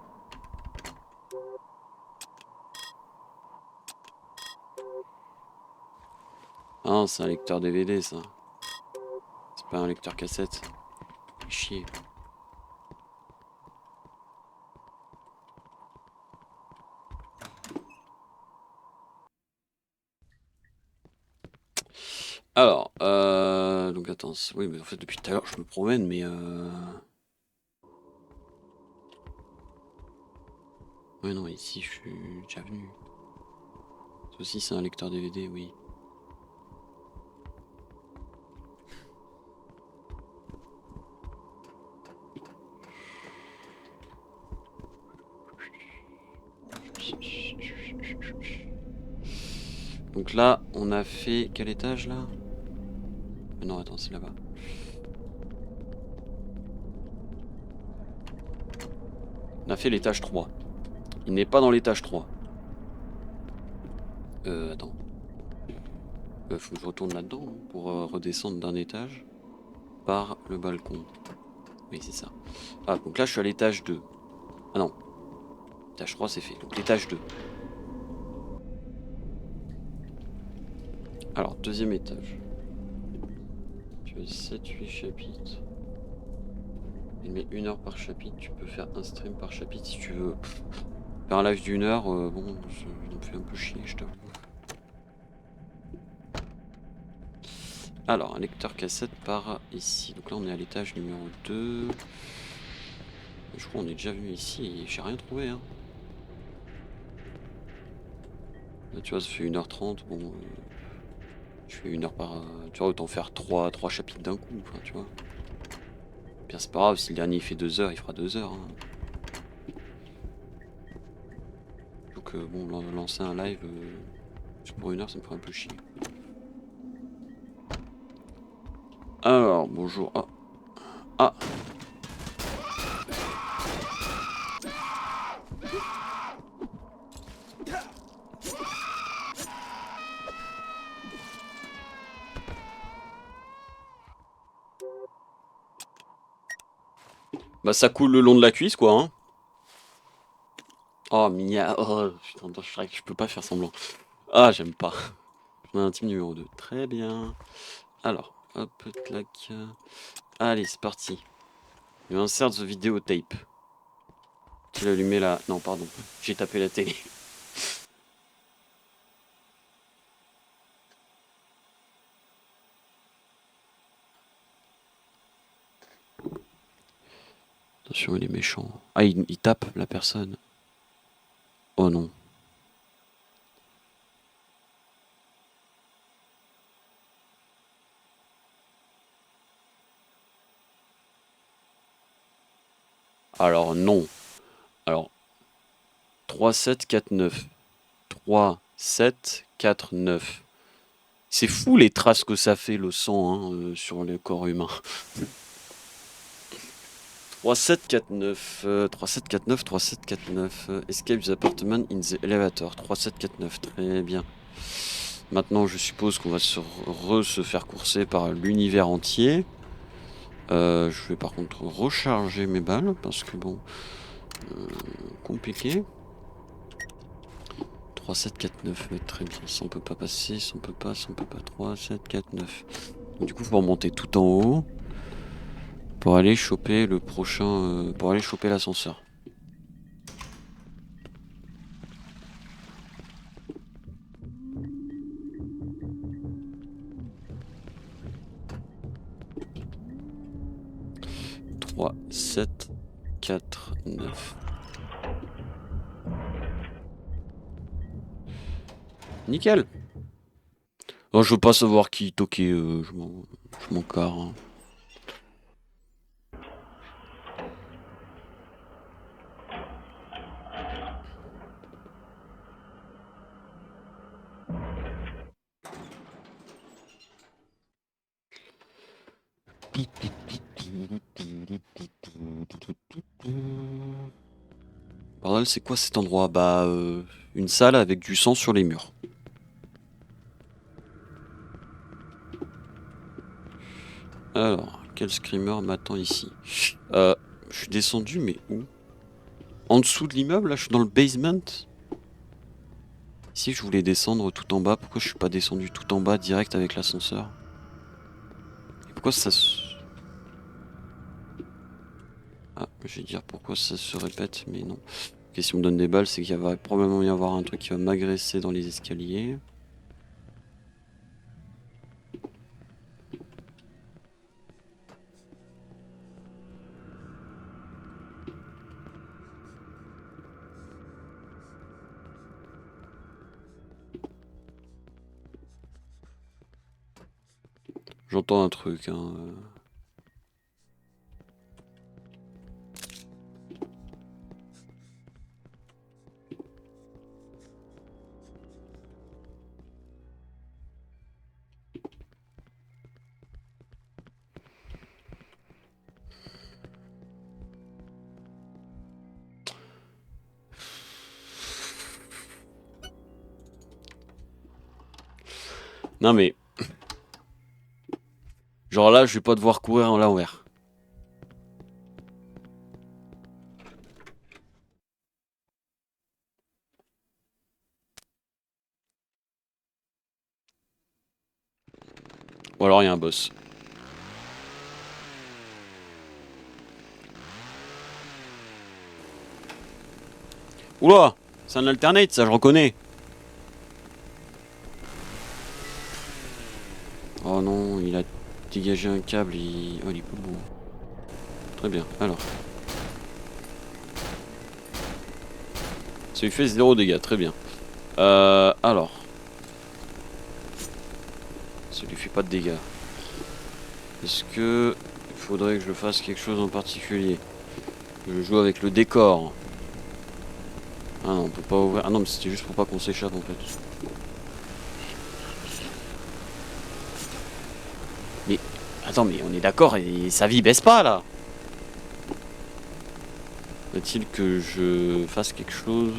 Ah, c'est un lecteur DVD ça. C'est pas un lecteur cassette. Chier. Alors, donc attends, oui, mais en fait depuis tout à l'heure je me promène, mais ouais non, ici je suis déjà venu. Ça aussi c'est un lecteur DVD, oui. Donc là, on a fait quel étage là? Non, attends, c'est là-bas. On a fait l'étage 3. Il n'est pas dans l'étage 3. Attends. Faut que je retourne là-dedans hein, pour redescendre d'un étage par le balcon. Oui, c'est ça. Ah, donc là, je suis à l'étage 2. Ah non. L'étage 3, c'est fait. Donc l'étage 2. Alors, deuxième étage. Tu as 7-8 chapitres. Il met 1 heure par chapitre. Tu peux faire un stream par chapitre si tu veux. Faire un live d'1 heure, bon, ça me fait un peu chier, je t'avoue. Alors, un lecteur cassette par ici. Donc là, on est à l'étage numéro 2. Je crois qu'on est déjà venu ici et j'ai rien trouvé. Hein. Là, tu vois, ça fait 1h30. Bon, je fais 1 heure par. Tu vois, autant faire 3 chapitres d'un coup. Enfin, tu vois. Bien, c'est pas grave. Si le dernier il fait 2 heures, il fera 2 heures. Hein. Donc, bon, lancer un live pour 1 heure, ça me ferait un peu chier. Alors, bonjour. Ah. Ah. Bah, ça coule le long de la cuisse, quoi. Hein. Oh, Mia. Oh, putain, je peux pas faire semblant. Ah, j'aime pas. On a un team numéro 2. Très bien. Alors, hop, clac. Allez, c'est parti. You insert the videotape. Tu l'as allumé là. Non, pardon. J'ai tapé la télé. Attention, il est méchant. Ah, il tape la personne. Oh non. Alors, non. Alors, 3, 7, 4, 9. 3, 7, 4, 9. C'est fou les traces que ça fait le sang hein, sur le corps humain. 3, 7, 4, 9. 3, 7, 4, 9. 3, 7, 4, 9. Escape the apartment in the elevator. 3, 7, 4, 9. Très bien. Maintenant, je suppose qu'on va se faire courser par l'univers entier. Je vais par contre recharger mes balles parce que bon, compliqué. 3, 7, 4, 9, ouais, très bien. Ça on peut pas passer, ça on peut pas, ça on peut pas. 3, 7, 4, 9. Donc, du coup, faut remonter tout en haut pour aller choper le prochain, pour aller choper l'ascenseur. « 3, 7, 4, 9. Nickel. Oh, je veux pas savoir qui toquait, je m'en carre. Hein. Bordel, c'est quoi cet endroit? Bah, une salle avec du sang sur les murs. Alors, quel screamer m'attend ici? Je suis descendu, mais où? En dessous de l'immeuble, là, je suis dans le basement. Ici, je voulais descendre tout en bas. Pourquoi je suis pas descendu tout en bas direct avec l'ascenseur? Et pourquoi ça se... Ah, je vais dire pourquoi ça se répète, mais non. Ok, si on me donne des balles, c'est qu'il va probablement y avoir un truc qui va m'agresser dans les escaliers. J'entends un truc, hein. Non mais... Genre là, je vais pas devoir courir en l'envers. Ou alors il y a un boss. Oula! C'est un alternate, ça je reconnais. Oh non, il a dégagé un câble, oh, il est pas beau. Très bien, alors. Ça lui fait 0 dégâts, très bien. Alors. Ça lui fait pas de dégâts. Est-ce que... Il faudrait que je fasse quelque chose en particulier? Je joue avec le décor. Ah non, on peut pas ouvrir... Ah non, mais c'était juste pour pas qu'on s'échappe en fait. Mais... Attends, mais on est d'accord et sa vie baisse pas là. Faut-il que je fasse quelque chose?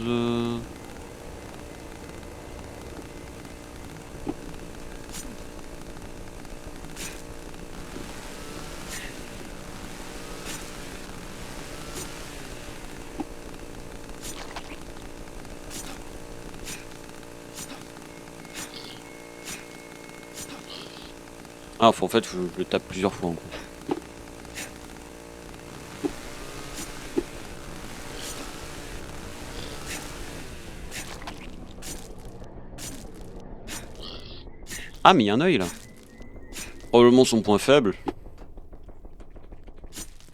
Ah, en fait, je le tape plusieurs fois en gros. Ah, mais il y a un œil là. Probablement son point faible.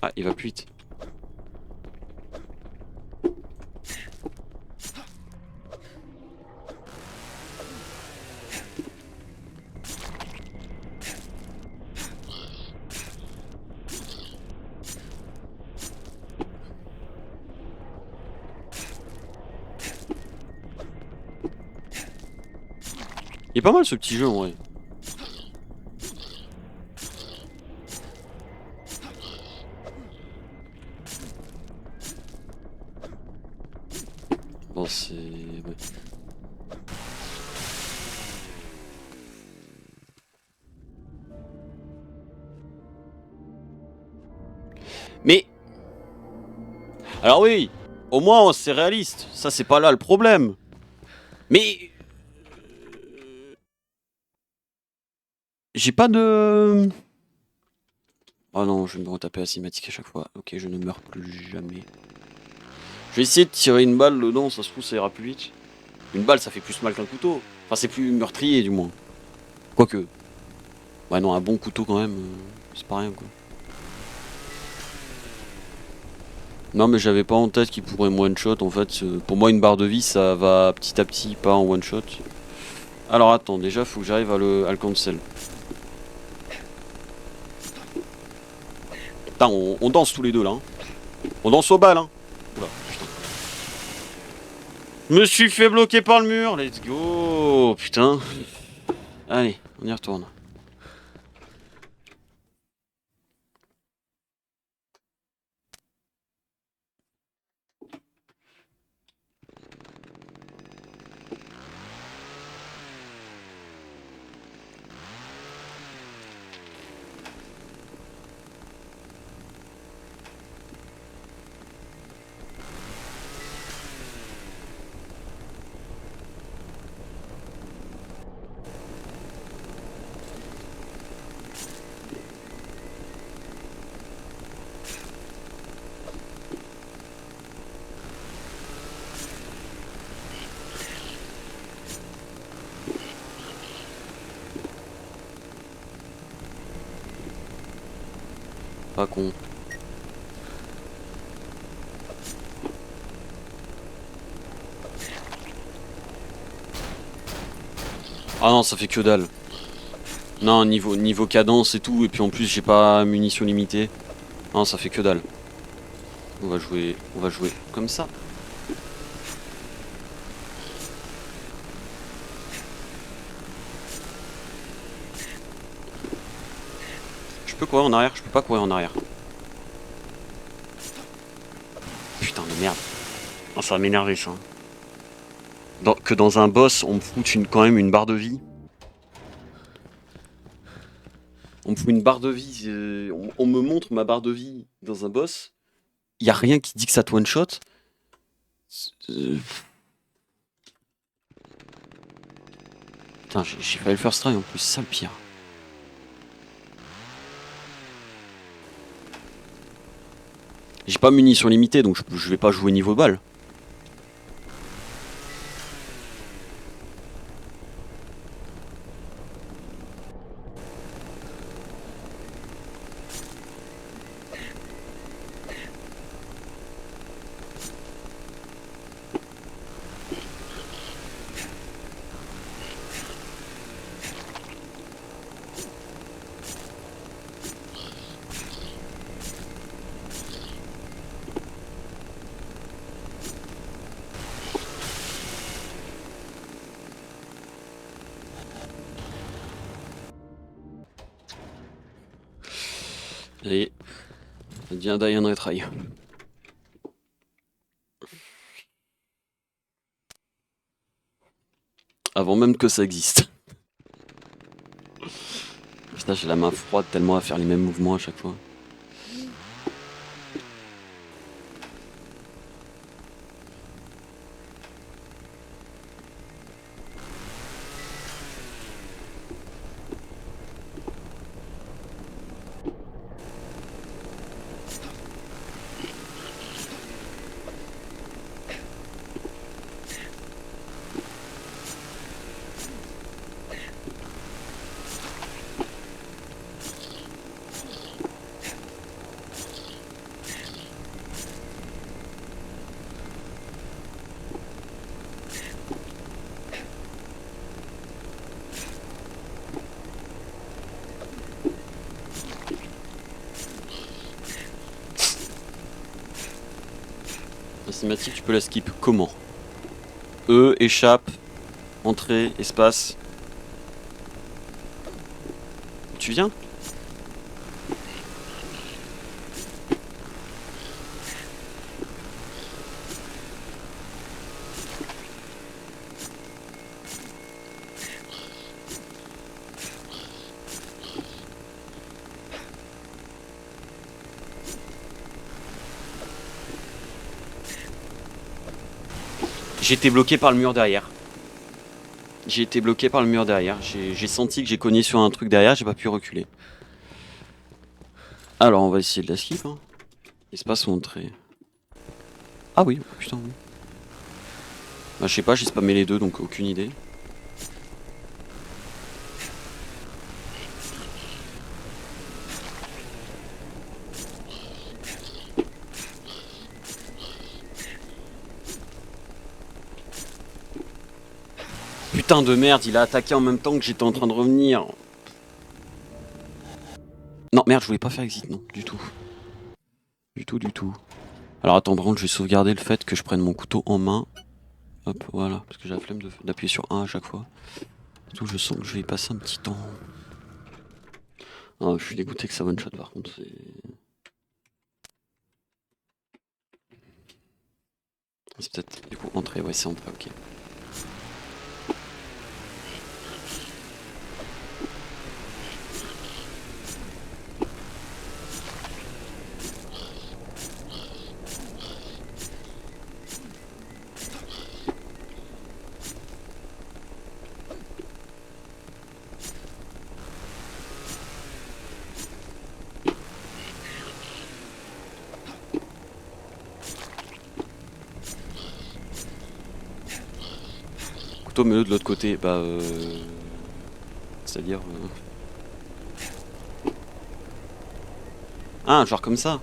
Ah, il va plus vite. Il est pas mal ce petit jeu en vrai. Bon, c'est... Ouais. Mais... Alors oui, au moins c'est réaliste. Ça, c'est pas là le problème. Mais... J'ai pas de... Oh non, je vais me retaper la cinématique à chaque fois. Ok, je ne meurs plus jamais. Je vais essayer de tirer une balle dedans, ça se trouve ça ira plus vite. Une balle, ça fait plus mal qu'un couteau. Enfin, c'est plus meurtrier du moins. Quoique... Ouais non, un bon couteau quand même, c'est pas rien quoi. Non mais j'avais pas en tête qu'il pourrait me one shot en fait. Pour moi une barre de vie ça va petit à petit, pas en one shot. Alors attends, déjà faut que j'arrive à le cancel. Putain, on danse tous les deux là. Hein. On danse au bal hein. Oula, putain. Me suis fait bloquer par le mur, let's go. Putain. Allez, on y retourne. Pas con. Ah non, ça fait que dalle. Non, niveau cadence et tout, et puis en plus j'ai pas munitions limitées. Non, ça fait que dalle. On va jouer comme ça. Je peux courir en arrière? Je peux pas courir en arrière. Putain de merde. Oh, ça va m'énerver ça. Que dans un boss, on me foute quand même une barre de vie. On me fout une barre de vie, on me montre ma barre de vie dans un boss. Y a rien qui dit que ça te one shot. Euh, Putain, j'ai failli le first try en plus, c'est ça le pire. J'ai pas munitions limitées donc je vais pas jouer niveau balle. Et ça devient die and retry. Avant même que ça existe. Putain, j'ai la main froide tellement à faire les mêmes mouvements à chaque fois. La cinématique, tu peux la skip comment? Échappe, entrée, espace. Tu viens? J'ai été bloqué par le mur derrière. J'ai été bloqué par le mur derrière. J'ai senti que j'ai cogné sur un truc derrière, j'ai pas pu reculer. Alors on va essayer de la skip. Hein. Espace ou entrée. Ah oui, putain oui. Bah, je sais pas, j'ai spammé les deux donc aucune idée. Putain de merde, il a attaqué en même temps que j'étais en train de revenir. Non, merde, je voulais pas faire exit, non, du tout. Du tout. Alors attends, par contre, je vais sauvegarder le fait que je prenne mon couteau en main. Hop, voilà, parce que j'ai la flemme d'appuyer sur 1 à chaque fois. Surtout, je sens que je vais y passer un petit temps. Ah, je suis dégoûté que ça one shot par contre, c'est peut-être du coup entrée, ouais, c'est entrée, ok. Couteau mais de l'autre côté, bah c'est-à-dire... Ah, genre comme ça.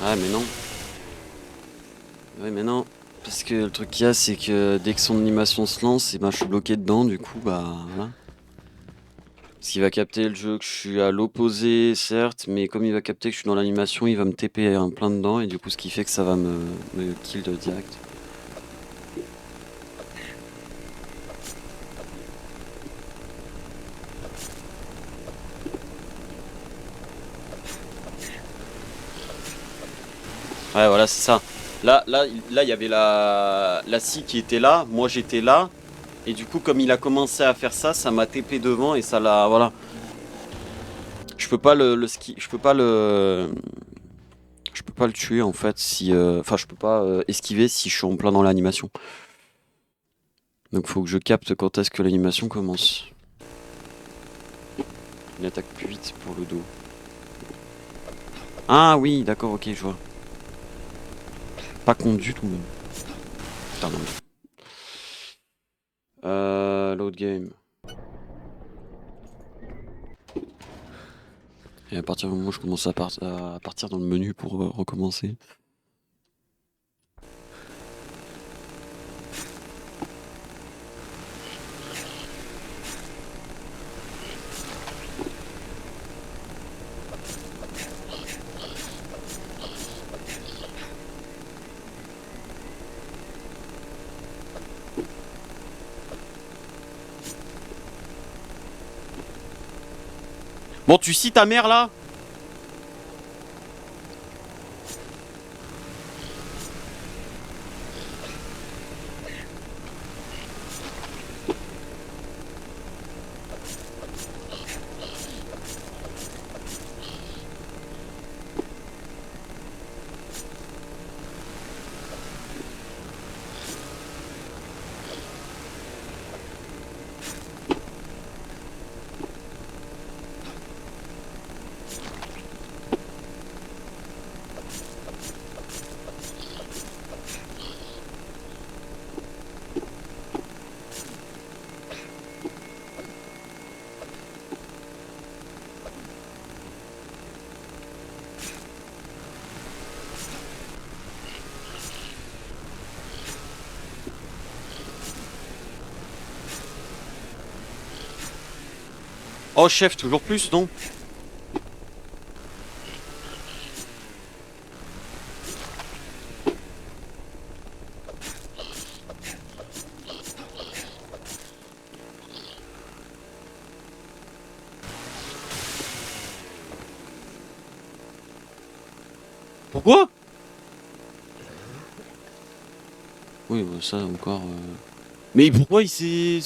Ah mais non. Ouais mais non. Parce que le truc qu'il y a c'est que dès que son animation se lance, et ben je suis bloqué dedans, du coup bah voilà. Parce qu'il va capter le jeu que je suis à l'opposé certes, mais comme il va capter que je suis dans l'animation, il va me TP un plein dedans et du coup ce qui fait que ça va me kill de direct. Ouais voilà c'est ça. Là, il y avait la scie qui était là, moi j'étais là, et du coup, comme il a commencé à faire ça, ça m'a TP devant et ça l'a, voilà. Je peux pas le ski, je peux pas le tuer en fait si, enfin, je peux pas esquiver si je suis en plein dans l'animation. Donc, faut que je capte quand est-ce que l'animation commence. Il attaque plus vite pour le dos. Ah oui, d'accord, ok, je vois. Pas con du tout même. Putain, non. Load game. Et à partir du moment où je commence à partir dans le menu pour recommencer. Bon, tu scies ta mère là? Oh chef, toujours plus, non? Pourquoi? Oui, bah, ça encore. Mais pourquoi il s'est.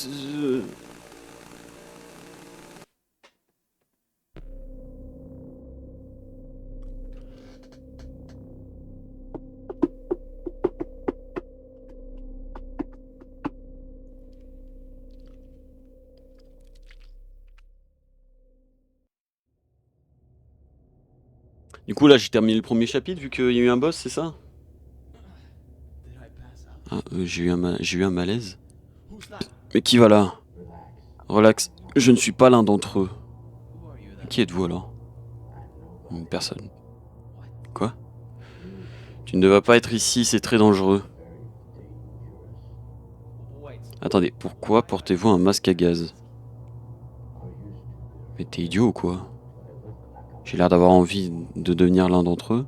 Du coup, là, j'ai terminé le premier chapitre vu qu'il y a eu un boss, c'est ça? Ah, j'ai eu un malaise. Mais qui va là? Relax. Je ne suis pas l'un d'entre eux. Qui êtes-vous alors? Personne. Quoi? Tu ne devrais pas être ici, c'est très dangereux. Attendez, pourquoi portez-vous un masque à gaz? Mais t'es idiot ou quoi? J'ai l'air d'avoir envie de devenir l'un d'entre eux.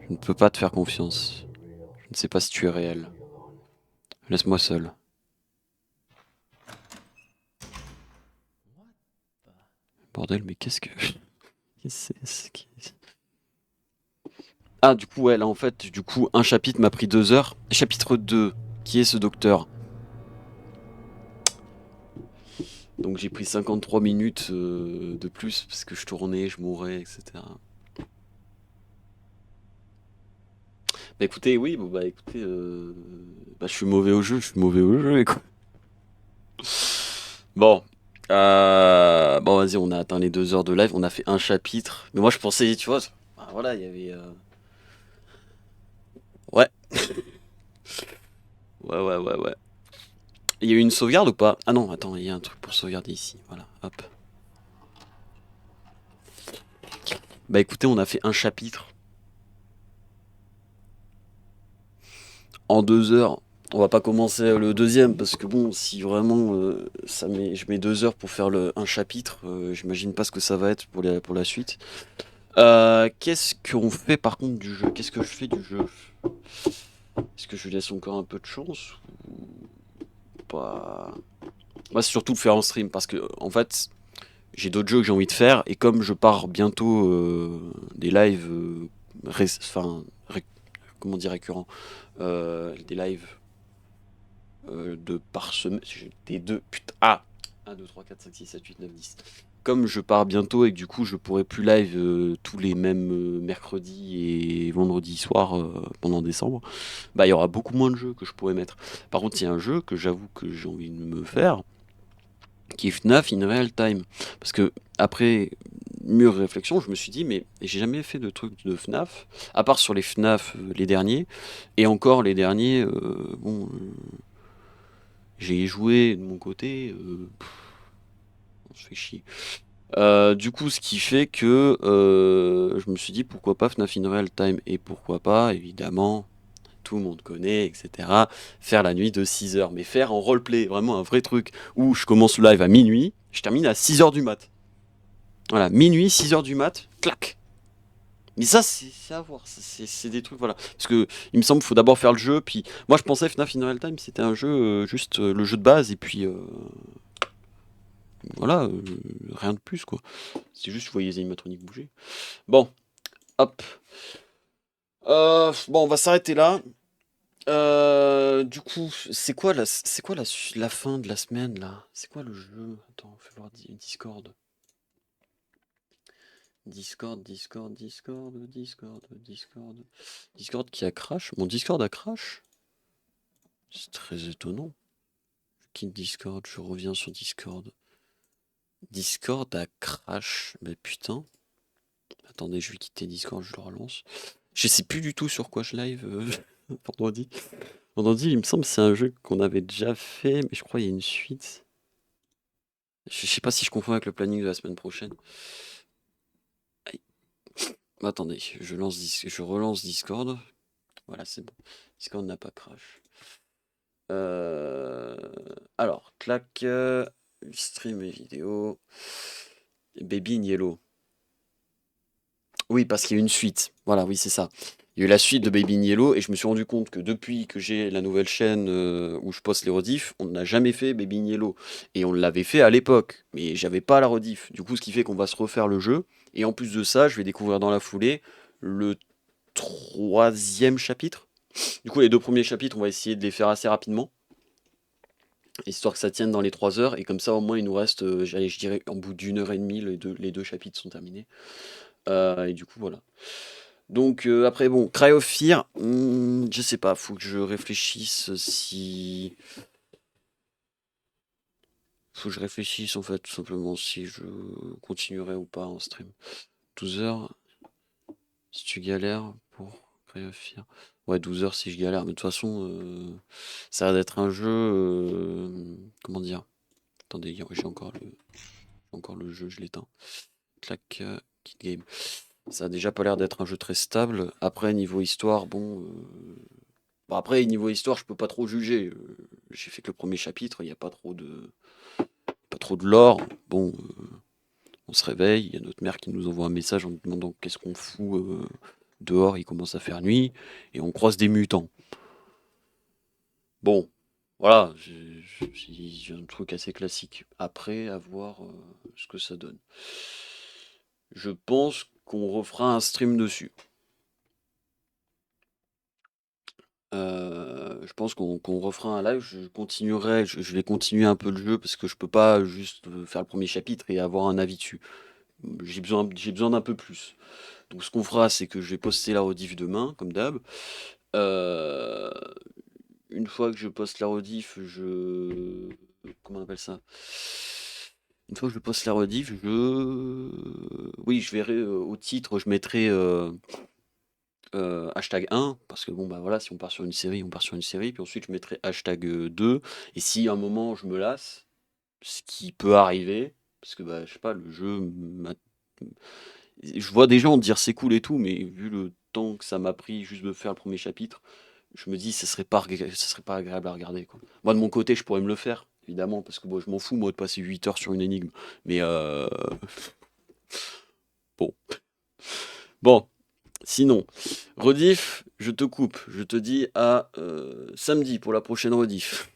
Je ne peux pas te faire confiance. Je ne sais pas si tu es réel. Laisse-moi seul. Bordel, mais qu'est-ce que... Ah, du coup, ouais, là, en fait, du coup, un chapitre m'a pris 2 heures. Chapitre 2, qui est ce docteur? Donc j'ai pris 53 minutes de plus parce que je tournais, je mourais, etc. Bah écoutez, oui, bon, bah écoutez, bah, je suis mauvais au jeu, je suis mauvais au jeu, quoi. Bon, bon vas-y, on a atteint les 2 heures de live, on a fait un chapitre. Mais moi je pensais, tu vois, bah, voilà, il y avait... Ouais, ouais. Il y a eu une sauvegarde ou pas? Ah non, attends, il y a un truc pour sauvegarder ici, voilà, hop. Bah écoutez, on a fait un chapitre en 2 heures. On va pas commencer le deuxième parce que bon, si vraiment je mets 2 heures pour faire un chapitre, j'imagine pas ce que ça va être pour la suite. Qu'est-ce qu'on fait par contre du jeu? Qu'est-ce que je fais du jeu? Est-ce que je lui laisse encore un peu de chance ou pas? Moi, c'est surtout le faire en stream parce que en fait, j'ai d'autres jeux que j'ai envie de faire et comme je pars bientôt des lives, enfin comment dire, récurrents, des lives de par semaine, des deux, putain, 1, 2, 3, 4, 5, 6, 7, 8, 9, 10. Comme je pars bientôt et que du coup je pourrai plus live tous les mêmes mercredis et vendredis soir pendant décembre, bah il y aura beaucoup moins de jeux que je pourrais mettre. Par contre, il y a un jeu que j'avoue que j'ai envie de me faire, qui est FNAF in Real Time. Parce que après mûre réflexion, je me suis dit, mais j'ai jamais fait de truc de FNAF, à part sur les FNAF les derniers, et encore les derniers, bon, j'ai joué de mon côté, on se fait chier. Du coup, ce qui fait que je me suis dit pourquoi pas FNAF in Real Time et pourquoi pas, évidemment, tout le monde connaît, etc. Faire la nuit de 6 heures, mais faire en roleplay, vraiment un vrai truc où je commence le live à minuit, je termine à 6 heures du mat. Voilà, minuit, 6 heures du mat, clac. Mais ça, c'est à voir, c'est des trucs, voilà. Parce que il me semble qu'il faut d'abord faire le jeu, puis moi je pensais FNAF in Real Time c'était un jeu, juste le jeu de base, et puis voilà, rien de plus quoi. C'est juste, je voyais les animatroniques bouger. Bon, hop. Bon, on va s'arrêter là. Du coup, c'est quoi la fin de la semaine là? C'est quoi le jeu? Attends, fais voir Discord. Discord, Discord, Discord, Discord, Discord. Discord qui a crash? Mon Discord a crash? C'est très étonnant. Je quitte Discord, je reviens sur Discord. Discord a crash. Mais putain. Attendez, je vais quitter Discord, je le relance. Je sais plus du tout sur quoi je live vendredi. Vendredi, il me semble que c'est un jeu qu'on avait déjà fait, mais je crois qu'il y a une suite. Je sais pas si je confonds avec le planning de la semaine prochaine. Aïe. Attendez, je relance Discord. Voilà, c'est bon. Discord n'a pas crash. Alors, clac, stream et vidéo. Baby in Yellow. Oui, parce qu'il y a une suite. Voilà, oui, c'est ça. Il y a eu la suite de Baby in Yellow et je me suis rendu compte que depuis que j'ai la nouvelle chaîne où je poste les rediffs, on n'a jamais fait Baby in Yellow. Et on l'avait fait à l'époque, mais j'avais pas la rediff. Du coup, ce qui fait qu'on va se refaire le jeu. Et en plus de ça, je vais découvrir dans la foulée le troisième chapitre. Du coup, les 2 premiers chapitres, on va essayer de les faire assez rapidement, histoire que ça tienne dans les 3 heures. Et comme ça, au moins, il nous reste, allez, je dirais, en bout d'1 heure et demie, les deux chapitres sont terminés. Et du coup, voilà. Donc après bon, Cry of Fear, je sais pas, faut que je réfléchisse si... Faut que je réfléchisse en fait tout simplement si je continuerai ou pas en stream. 12 heures, si tu galères pour Cry of Fear. Ouais, 12 heures si je galère, mais de toute façon, ça va d'être un jeu... comment dire? Attendez, j'ai encore le jeu, je l'éteins. Clac, Kid Game. Ça a déjà pas l'air d'être un jeu très stable. Après, niveau histoire, bon... après, niveau histoire, je peux pas trop juger. J'ai fait que le premier chapitre, il n'y a pas trop de lore. Bon, on se réveille, il y a notre mère qui nous envoie un message en nous demandant qu'est-ce qu'on fout dehors, il commence à faire nuit, et on croise des mutants. Bon, voilà, j'ai un truc assez classique. Après, à voir ce que ça donne. Je pense qu'on refera un stream dessus. Je pense qu'on refera un live. Je vais continuer un peu le jeu parce que je peux pas juste faire le premier chapitre et avoir un avis dessus. J'ai besoin d'un peu plus. Donc ce qu'on fera, c'est que je vais poster la rediff demain, comme d'hab. Euh, une fois que je poste la rediff, comment on appelle ça? Une fois que je poste la rediff, oui, je verrai au titre, je mettrai hashtag 1, parce que bon, bah voilà, si on part sur une série, on part sur une série, puis ensuite je mettrai hashtag 2, et si à un moment je me lasse, ce qui peut arriver, parce que bah, je sais pas, le jeu, je vois des gens dire c'est cool et tout, mais vu le temps que ça m'a pris juste de faire le premier chapitre, je me dis ce serait pas agréable à regarder, quoi. Moi de mon côté, je pourrais me le faire, évidemment, parce que bon, je m'en fous moi de passer 8 heures sur une énigme, mais bon. Bon, sinon, rediff, je te coupe. Je te dis à samedi pour la prochaine rediff.